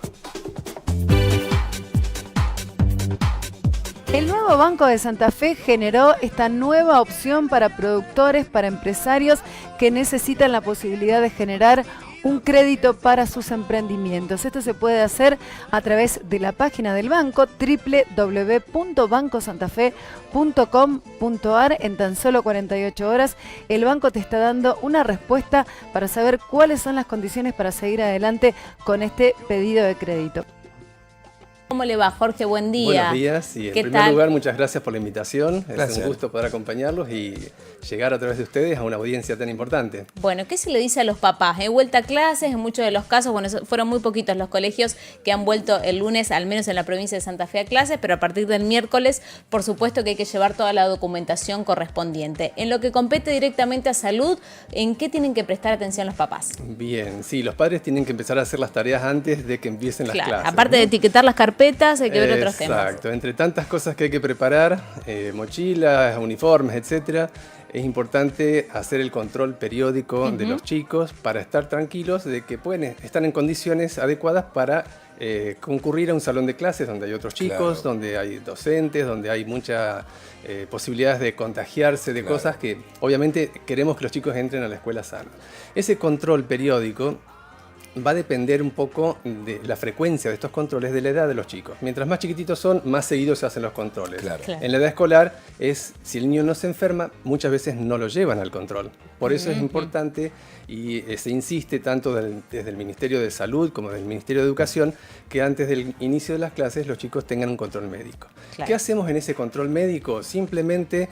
El nuevo Banco de Santa Fe generó esta nueva opción para productores, para empresarios que necesitan la posibilidad de generar un crédito para sus emprendimientos. Esto se puede hacer a través de la página del banco www.bancosantafe.com.ar. En tan solo 48 horas el banco te está dando una respuesta para saber cuáles son las condiciones para seguir adelante con este pedido de crédito. ¿Cómo le va, Jorge? Buen día. Buenos días y en ¿Qué primer tal? lugar muchas gracias por la invitación. Es Gracias. un gusto poder acompañarlos y llegar a través de ustedes a una audiencia tan importante. Bueno, ¿qué se le dice a los papás? He vuelto a clases, en muchos de los casos, bueno, fueron muy poquitos los colegios que han vuelto el lunes, al menos en la provincia de Santa Fe, a clases, pero a partir del miércoles, por supuesto que hay que llevar toda la documentación correspondiente. En lo que compete directamente a salud, ¿en qué tienen que prestar atención los papás? Bien, sí, los padres tienen que empezar a hacer las tareas antes de que empiecen las Claro, clases. aparte de etiquetar las carpetas, hay que ver otros temas. Exacto, entre tantas cosas que hay que preparar, mochilas, uniformes, etcétera, es importante hacer el control periódico de los chicos para estar tranquilos de que están en condiciones adecuadas para concurrir a un salón de clases donde hay otros chicos, donde hay docentes, donde hay muchas posibilidades de contagiarse de cosas que obviamente queremos que los chicos entren a la escuela sanos. Ese control periódico va a depender un poco de la frecuencia de estos controles de la edad de los chicos. Mientras más chiquititos son, más seguidos se hacen los controles. Claro. En la edad escolar, si el niño no se enferma, muchas veces no lo llevan al control. Por eso es importante y se insiste tanto desde el Ministerio de Salud como del Ministerio de Educación que antes del inicio de las clases los chicos tengan un control médico. Claro. ¿Qué hacemos en ese control médico? Simplemente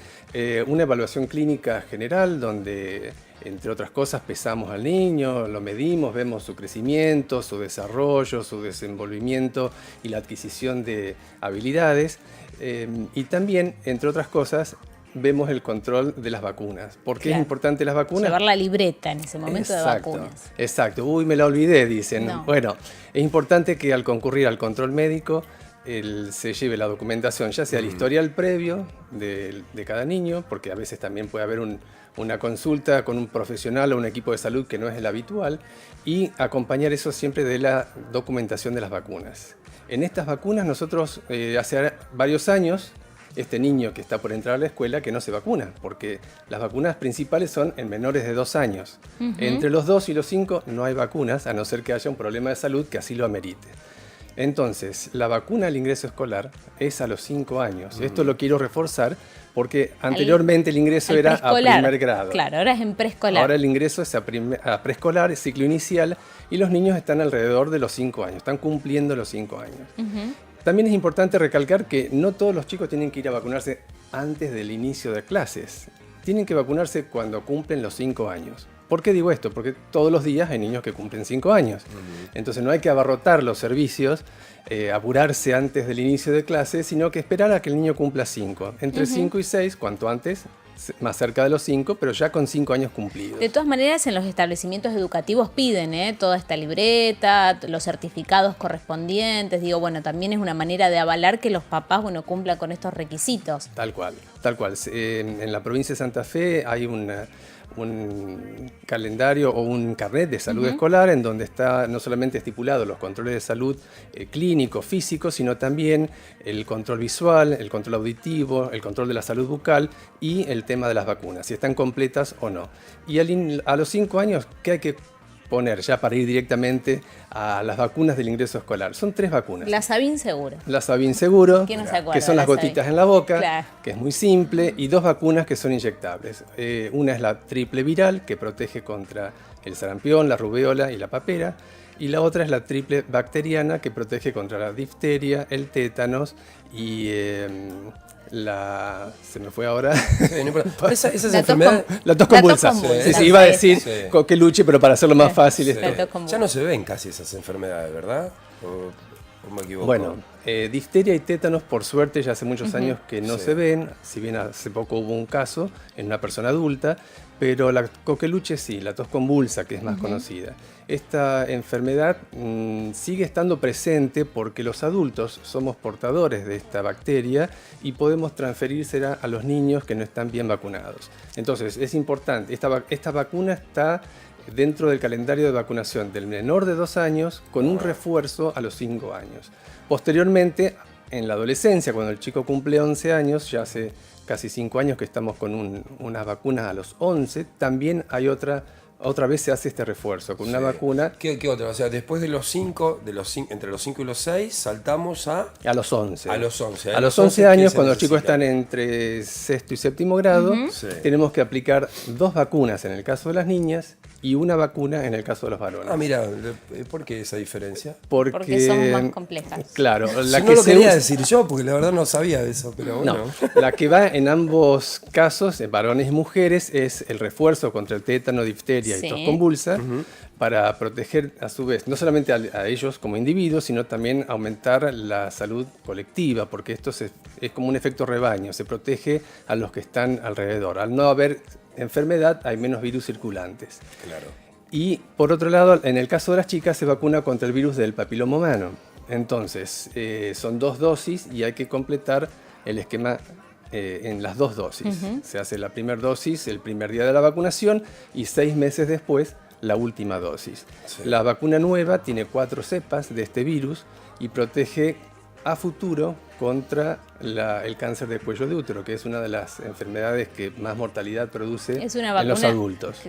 una evaluación clínica general donde, entre otras cosas, pesamos al niño, lo medimos, vemos su crecimiento, su desarrollo, su desenvolvimiento y la adquisición de habilidades. Y también, entre otras cosas, vemos el control de las vacunas. ¿Por qué es importante las vacunas? Llevar la libreta en ese momento de vacunas. Exacto. Uy, me la olvidé, dicen. No. Bueno, es importante que al concurrir al control médico se lleve la documentación, ya sea el historial previo de cada niño, porque a veces también puede haber una consulta con un profesional o un equipo de salud que no es el habitual, y acompañar eso siempre de la documentación de las vacunas. En estas vacunas nosotros hace varios años, este niño que está por entrar a la escuela que no se vacuna, porque las vacunas principales son en menores de 2 años. Entre los 2 y los 5 no hay vacunas, a no ser que haya un problema de salud que así lo amerite. Entonces, la vacuna al ingreso escolar es a los 5 años. Esto lo quiero reforzar porque anteriormente el ingreso al era a preescolar. primer grado. Claro, ahora es en preescolar. Ahora el ingreso es a preescolar, es ciclo inicial, y los niños están alrededor de los 5 años, están cumpliendo los 5 años. También es importante recalcar que no todos los chicos tienen que ir a vacunarse antes del inicio de clases. Tienen que vacunarse cuando cumplen los 5 años. ¿Por qué digo esto? Porque todos los días hay niños que cumplen 5 años. Entonces no hay que abarrotar los servicios, apurarse antes del inicio de clases, sino que esperar a que el niño cumpla 5. Entre 5 y 6, cuanto antes, más cerca de los 5, pero ya con 5 años cumplidos. De todas maneras, en los establecimientos educativos piden toda esta libreta, los certificados correspondientes. Digo, bueno, también es una manera de avalar que los papás, cumplan con estos requisitos. Tal cual, tal cual. En la provincia de Santa Fe hay un calendario o un carnet de salud escolar en donde está no solamente estipulado los controles de salud clínicos, físicos, sino también el control visual, el control auditivo, el control de la salud bucal y el tema de las vacunas, si están completas o no. Y a los 5 años, ¿qué hay que poner ya para ir directamente a las vacunas del ingreso escolar? Son 3 vacunas. La Sabin seguro. La Sabin seguro, ¿Quién no se acuerda que son de las la gotitas Sabin? en la boca, Claro. que es muy simple, y 2 vacunas que son inyectables. Una es la triple viral, que protege contra el sarampión, la rubéola y la papera, y la otra es la triple bacteriana, que protege contra la difteria, el tétanos y se me fue ahora. Sí, no importa. Esas La tos enfermedades. La tos convulsa. Sí, iba a decir Sí. que luche, pero para hacerlo más fácil. La tos convulsa. Ya no se ven casi esas enfermedades, ¿verdad? ¿O me equivoco? Bueno, difteria y tétanos, por suerte, ya hace muchos años que no se ven, si bien hace poco hubo un caso en una persona adulta, pero la coqueluche sí, la tos convulsa, que es más conocida. Esta enfermedad sigue estando presente porque los adultos somos portadores de esta bacteria y podemos transferírsela a los niños que no están bien vacunados. Entonces, es importante, esta vacuna está dentro del calendario de vacunación del menor de 2 años con un refuerzo a los 5 años. Posteriormente, en la adolescencia, cuando el chico cumple 11 años, ya hace casi 5 años que estamos con unas vacunas a los 11, también hay otra vez se hace este refuerzo con una vacuna. ¿Qué otra? O sea, después de los 5, entre los 5 y los 6, saltamos a los 11. A los 11. A los 11 años, cuando los chicos están entre 6º y 7º grado, Sí. tenemos que aplicar 2 vacunas en el caso de las niñas y una vacuna en el caso de los varones. Ah, mira, ¿por qué esa diferencia? Porque son más complejas. Claro, La no lo quería decir yo, porque la verdad no sabía de eso, pero bueno. No, la que va en ambos casos, en varones y mujeres, es el refuerzo contra el tétano, difteria Sí. y tos convulsa, para proteger a su vez, no solamente a ellos como individuos, sino también aumentar la salud colectiva, porque esto es como un efecto rebaño, se protege a los que están alrededor. Al no haber enfermedad, hay menos virus circulantes. Claro. Y por otro lado, en el caso de las chicas, se vacuna contra el virus del papiloma humano. Entonces, son 2 dosis y hay que completar el esquema en las 2 dosis. Se hace la primera dosis el primer día de la vacunación y 6 meses después la última dosis. Sí. La vacuna nueva tiene 4 cepas de este virus y protege a futuro contra el cáncer de cuello de útero, que es una de las enfermedades que más mortalidad produce Es una en los vacuna adultos.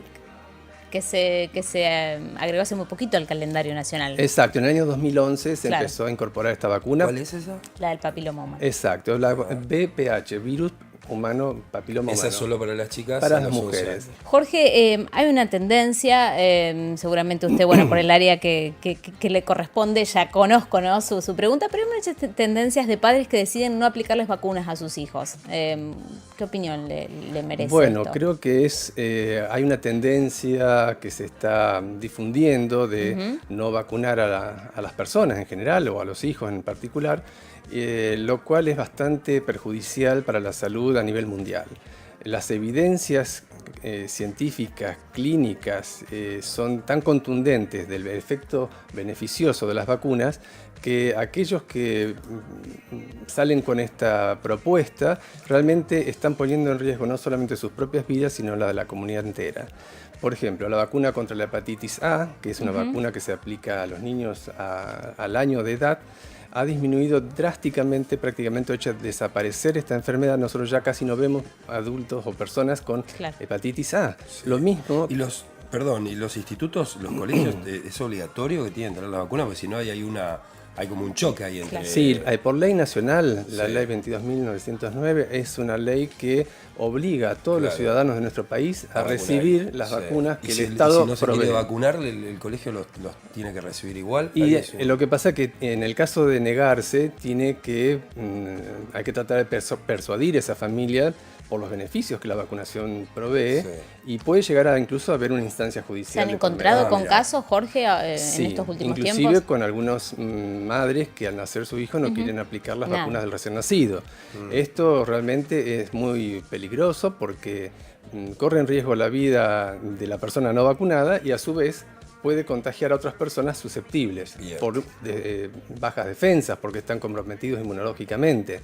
que se agregó hace muy poquito al calendario nacional. Exacto, en el año 2011 se Claro. empezó a incorporar esta vacuna. ¿Cuál es esa? La del papiloma humano. Exacto, la VPH, virus humano papiloma Esa humano. es solo para las chicas. Para a las los mujeres. 11. Jorge, hay una tendencia, seguramente usted, por el área que le corresponde, ya conozco, ¿no? su pregunta, pero hay muchas tendencias de padres que deciden no aplicarles vacunas a sus hijos. ¿Qué opinión le merece Bueno, esto? creo que hay una tendencia que se está difundiendo de no vacunar a las personas en general o a los hijos en particular, lo cual es bastante perjudicial para la salud a nivel mundial. Las evidencias científicas, clínicas, son tan contundentes del efecto beneficioso de las vacunas que aquellos que salen con esta propuesta realmente están poniendo en riesgo no solamente sus propias vidas, sino la de la comunidad entera. Por ejemplo, la vacuna contra la hepatitis A, que es una vacuna que se aplica a los niños al año de edad, ha disminuido drásticamente, prácticamente ha hecho desaparecer esta enfermedad. Nosotros ya casi no vemos adultos o personas con hepatitis A. Lo mismo... Y los institutos, los colegios, es obligatorio que tienen que tener la vacuna, porque si no hay una hay como un choque ahí entre... Sí, por ley nacional, la ley 22.909 es una ley que obliga a todos los ciudadanos de nuestro país a recibir las vacunas que el Estado si no se provee. quiere vacunar, el colegio los tiene que recibir igual. Y lo que pasa es que en el caso de negarse, hay que tratar de persuadir a esa familia por los beneficios que la vacunación provee, y puede llegar incluso a haber una instancia judicial. ¿Se han encontrado con casos, Jorge, en estos últimos tiempos? Inclusive con algunas madres que al nacer su hijo no quieren aplicar las vacunas del recién nacido. Esto realmente es muy peligroso porque corre en riesgo la vida de la persona no vacunada y a su vez puede contagiar a otras personas susceptibles por bajas defensas, porque están comprometidos inmunológicamente.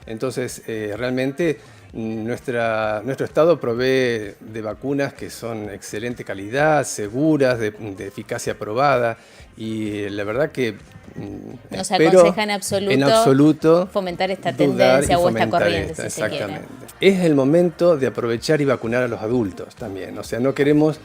Entonces, realmente nuestro Estado provee de vacunas que son de excelente calidad, seguras, de eficacia probada, y la verdad que no se aconseja en absoluto fomentar esta tendencia o esta corriente, si se quiere. Es el momento de aprovechar y vacunar a los adultos también. O sea, no queremos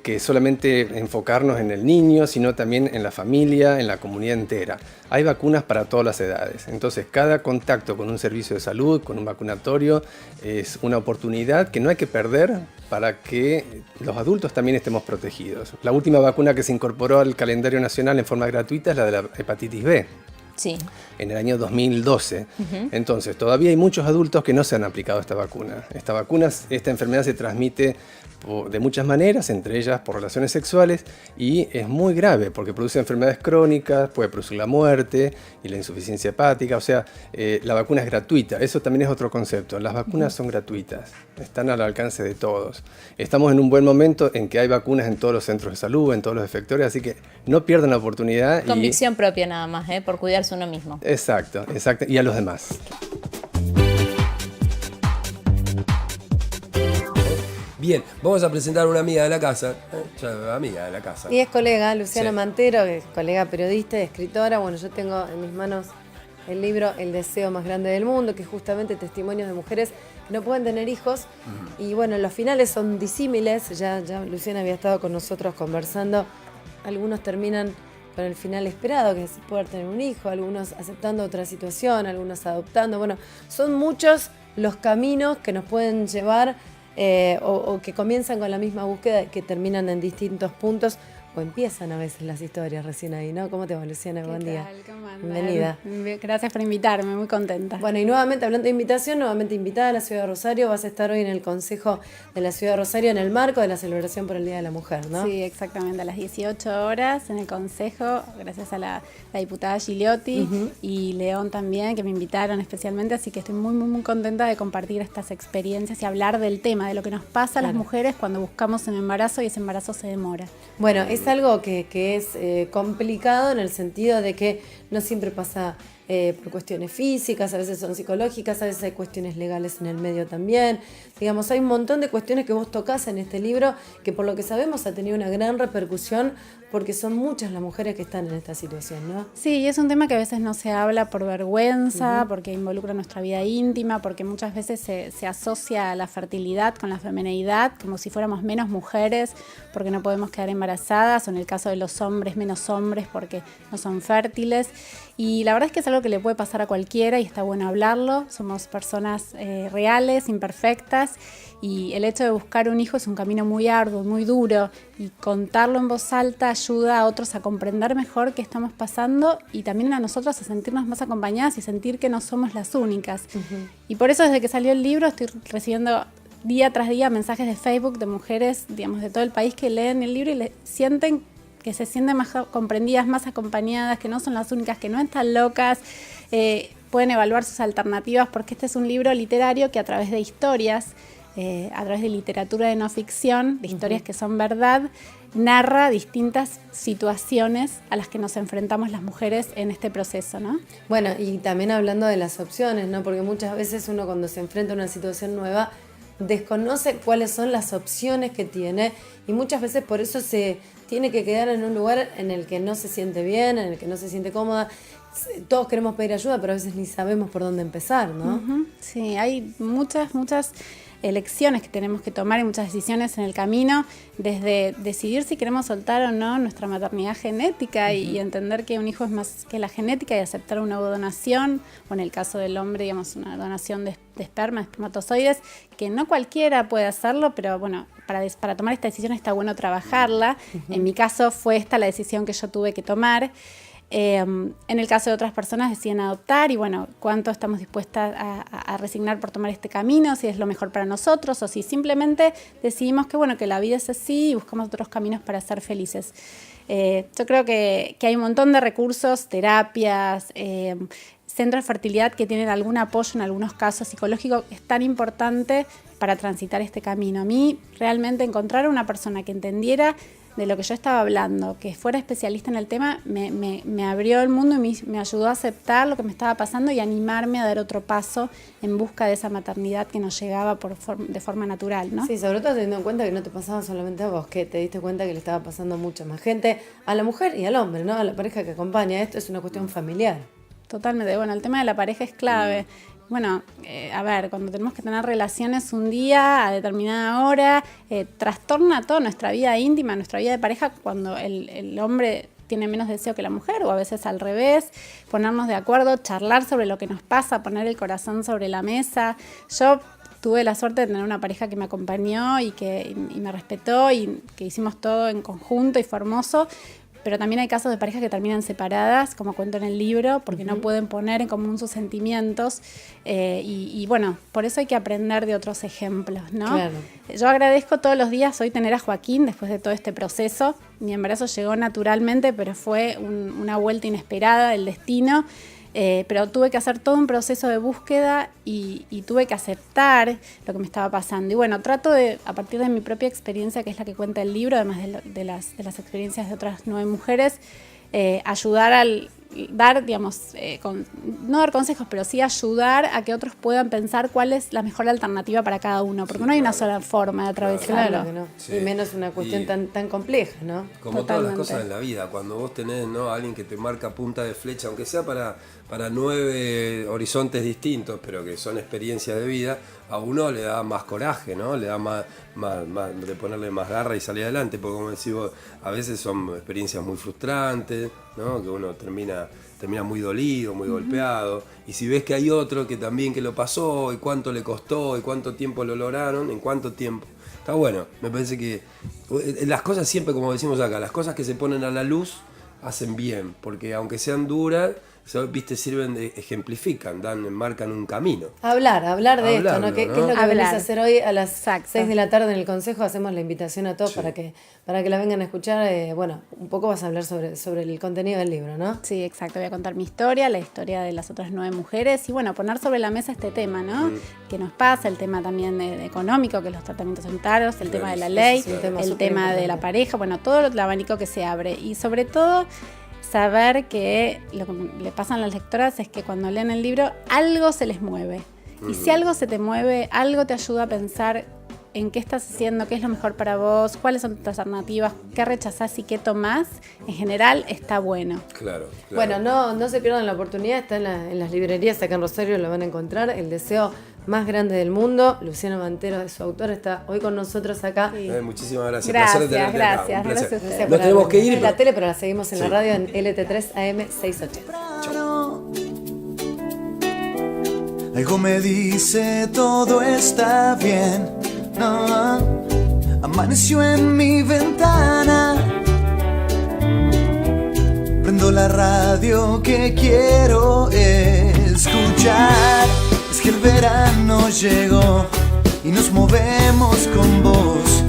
que solamente enfocarnos en el niño, sino también en la familia, en la comunidad entera. Hay vacunas para todas las edades. Entonces, cada contacto con un servicio de salud, con un vacunatorio, es una oportunidad que no hay que perder para que los adultos también estemos protegidos. La última vacuna que se incorporó al calendario nacional en forma gratuita es la de la hepatitis B. Sí. En el año 2012. Entonces, todavía hay muchos adultos que no se han aplicado esta vacuna. Esta enfermedad se transmite de muchas maneras, entre ellas por relaciones sexuales, y es muy grave porque produce enfermedades crónicas, puede producir la muerte y la insuficiencia hepática. O sea, la vacuna es gratuita. Eso también es otro concepto. Las vacunas son gratuitas, están al alcance de todos. Estamos en un buen momento en que hay vacunas en todos los centros de salud, en todos los efectores, así que no pierdan la oportunidad. Convicción propia nada más, por cuidarse uno mismo. Exacto, y a los demás. Bien, vamos a presentar a una amiga de la casa. Amiga de la casa. Y es colega, Luciana Mantero, que es colega periodista y escritora. Bueno, yo tengo en mis manos el libro El deseo más grande del mundo, que es justamente testimonios de mujeres que no pueden tener hijos. Y bueno, los finales son disímiles. Ya Luciana había estado con nosotros conversando. Algunos terminan con el final esperado, que es poder tener un hijo, algunos aceptando otra situación, algunos adoptando. Bueno, son muchos los caminos que nos pueden llevar o que comienzan con la misma búsqueda, que terminan en distintos puntos o empiezan a veces las historias recién ahí, ¿no? ¿Cómo te va, Luciana? Buen día. ¿Cómo andan? Bienvenida. Gracias por invitarme, muy contenta. Bueno, y nuevamente, hablando de invitación, nuevamente invitada a la Ciudad de Rosario, vas a estar hoy en el Consejo de la Ciudad de Rosario en el marco de la celebración por el Día de la Mujer, ¿no? Sí, exactamente, a las 18 horas en el Consejo, gracias a la diputada Gigliotti y León también, que me invitaron especialmente, así que estoy muy, muy, muy contenta de compartir estas experiencias y hablar del tema, de lo que nos pasa a las mujeres cuando buscamos un embarazo y ese embarazo se demora. Bueno, es algo que es complicado en el sentido de que no siempre pasa por cuestiones físicas, a veces son psicológicas, a veces hay cuestiones legales en el medio también. Digamos, hay un montón de cuestiones que vos tocás en este libro que por lo que sabemos ha tenido una gran repercusión porque son muchas las mujeres que están en esta situación, ¿no? Sí, y es un tema que a veces no se habla por vergüenza, porque involucra nuestra vida íntima, porque muchas veces se asocia la fertilidad con la femineidad, como si fuéramos menos mujeres porque no podemos quedar embarazadas, o en el caso de los hombres, menos hombres porque no son fértiles. Y la verdad es que es algo que le puede pasar a cualquiera y está bueno hablarlo. Somos personas reales, imperfectas, y el hecho de buscar un hijo es un camino muy arduo, muy duro, y contarlo en voz alta ayuda a otros a comprender mejor qué estamos pasando y también a nosotros a sentirnos más acompañadas y sentir que no somos las únicas. Y por eso desde que salió el libro estoy recibiendo día tras día mensajes de Facebook de mujeres, digamos, de todo el país que leen el libro y sienten que se sienten más comprendidas, más acompañadas, que no son las únicas, que no están locas, pueden evaluar sus alternativas, porque este es un libro literario que a través de historias, a través de literatura de no ficción, de historias que son verdad, narra distintas situaciones a las que nos enfrentamos las mujeres en este proceso, ¿no? Bueno, y también hablando de las opciones, ¿no? Porque muchas veces uno cuando se enfrenta a una situación nueva desconoce cuáles son las opciones que tiene y muchas veces por eso se tiene que quedar en un lugar en el que no se siente bien, en el que no se siente cómoda. Todos queremos pedir ayuda, pero a veces ni sabemos por dónde empezar, ¿no? Sí, hay muchas elecciones que tenemos que tomar y muchas decisiones en el camino, desde decidir si queremos soltar o no nuestra maternidad genética y entender que un hijo es más que la genética y aceptar una donación, o en el caso del hombre, digamos, una donación de esperma, espermatozoides, que no cualquiera puede hacerlo, pero bueno, para tomar esta decisión está bueno trabajarla. En mi caso fue esta la decisión que yo tuve que tomar. En el caso de otras personas deciden adoptar y bueno, cuánto estamos dispuestas a resignar por tomar este camino, si es lo mejor para nosotros o si simplemente decidimos que bueno, que la vida es así y buscamos otros caminos para ser felices. Yo creo que hay un montón de recursos, terapias, centros de fertilidad que tienen algún apoyo en algunos casos psicológicos. Es tan importante para transitar este camino. A mí realmente encontrar una persona que entendiera de lo que yo estaba hablando, que fuera especialista en el tema, me abrió el mundo y me ayudó a aceptar lo que me estaba pasando y animarme a dar otro paso en busca de esa maternidad que nos llegaba de forma natural, ¿no? Sí, sobre todo teniendo en cuenta que no te pasaba solamente a vos, que te diste cuenta que le estaba pasando a mucha más gente, a la mujer y al hombre, ¿no? A la pareja que acompaña. Esto es una cuestión familiar. Totalmente. Bueno, el tema de la pareja es clave. Bueno, a ver, cuando tenemos que tener relaciones un día a determinada hora, trastorna toda nuestra vida íntima, nuestra vida de pareja cuando el hombre tiene menos deseo que la mujer o a veces al revés, ponernos de acuerdo, charlar sobre lo que nos pasa, poner el corazón sobre la mesa. Yo tuve la suerte de tener una pareja que me acompañó y me respetó y que hicimos todo en conjunto y fue hermoso. Pero también hay casos de parejas que terminan separadas, como cuento en el libro, porque no pueden poner en común sus sentimientos. Y bueno, por eso hay que aprender de otros ejemplos, ¿no? Claro. Yo agradezco todos los días hoy tener a Joaquín después de todo este proceso. Mi embarazo llegó naturalmente, pero fue una vuelta inesperada del destino. Pero tuve que hacer todo un proceso de búsqueda y tuve que aceptar lo que me estaba pasando. Y bueno, trato de, a partir de mi propia experiencia, que es la que cuenta el libro, además de las experiencias de otras 9 mujeres, ayudar al dar, digamos, no dar consejos, pero sí ayudar a que otros puedan pensar cuál es la mejor alternativa para cada uno, porque no hay una sola forma de atravesarlo. Claro que no. Sí. Y menos una cuestión tan compleja, ¿no? Como Totalmente. todas las cosas en la vida, cuando vos tenés, ¿no?, a alguien que te marca punta de flecha, aunque sea para 9 horizontes distintos, pero que son experiencias de vida, a uno le da más coraje, ¿no? Le da más de ponerle más garra y salir adelante, porque como decís vos, a veces son experiencias muy frustrantes, ¿no? Que uno termina muy dolido, muy golpeado, y si ves que hay otro que también que lo pasó, y cuánto le costó, y cuánto tiempo lo lograron, en cuánto tiempo. Está bueno, me parece que las cosas siempre, como decimos acá, las cosas que se ponen a la luz hacen bien, porque aunque sean duras, viste, ejemplifican, marcan un camino. Hablar de esto, ¿no? ¿Qué es lo que Hablar. venís a hacer hoy a las Exacto. 6 de la tarde en el Consejo? Hacemos la invitación a todos para que la vengan a escuchar. Bueno, un poco vas a hablar sobre el contenido del libro, ¿no? Sí, exacto. Voy a contar mi historia, la historia de las otras 9 mujeres y bueno, poner sobre la mesa este tema, ¿no? Que nos pasa, el tema también económico, que los tratamientos son caros, el tema de la ley, Ese es un tema el súper tema de la importante. pareja, bueno, todo el abanico que se abre y sobre todo saber que lo que le pasa a las lectoras es que cuando leen el libro algo se les mueve. Y si algo se te mueve, algo te ayuda a pensar en qué estás haciendo, qué es lo mejor para vos, cuáles son tus alternativas, qué rechazás y qué tomás, en general está bueno. Claro. Bueno, no se pierdan la oportunidad, está en las librerías acá en Rosario, lo van a encontrar. El deseo más grande del mundo. Luciano Mantero es su autor, está hoy con nosotros acá. Muchísimas gracias. Gracias, Placer tenerte acá, gracias, un placer. gracias a ustedes. Gracias Nos por tenemos que haber- ir. en la tele, pero la seguimos en la Sí. radio en LT3 AM 680. Algo me dice todo está bien. No, amaneció en mi ventana. Prendo la radio que quiero escuchar. Es que el verano llegó y nos movemos con vos.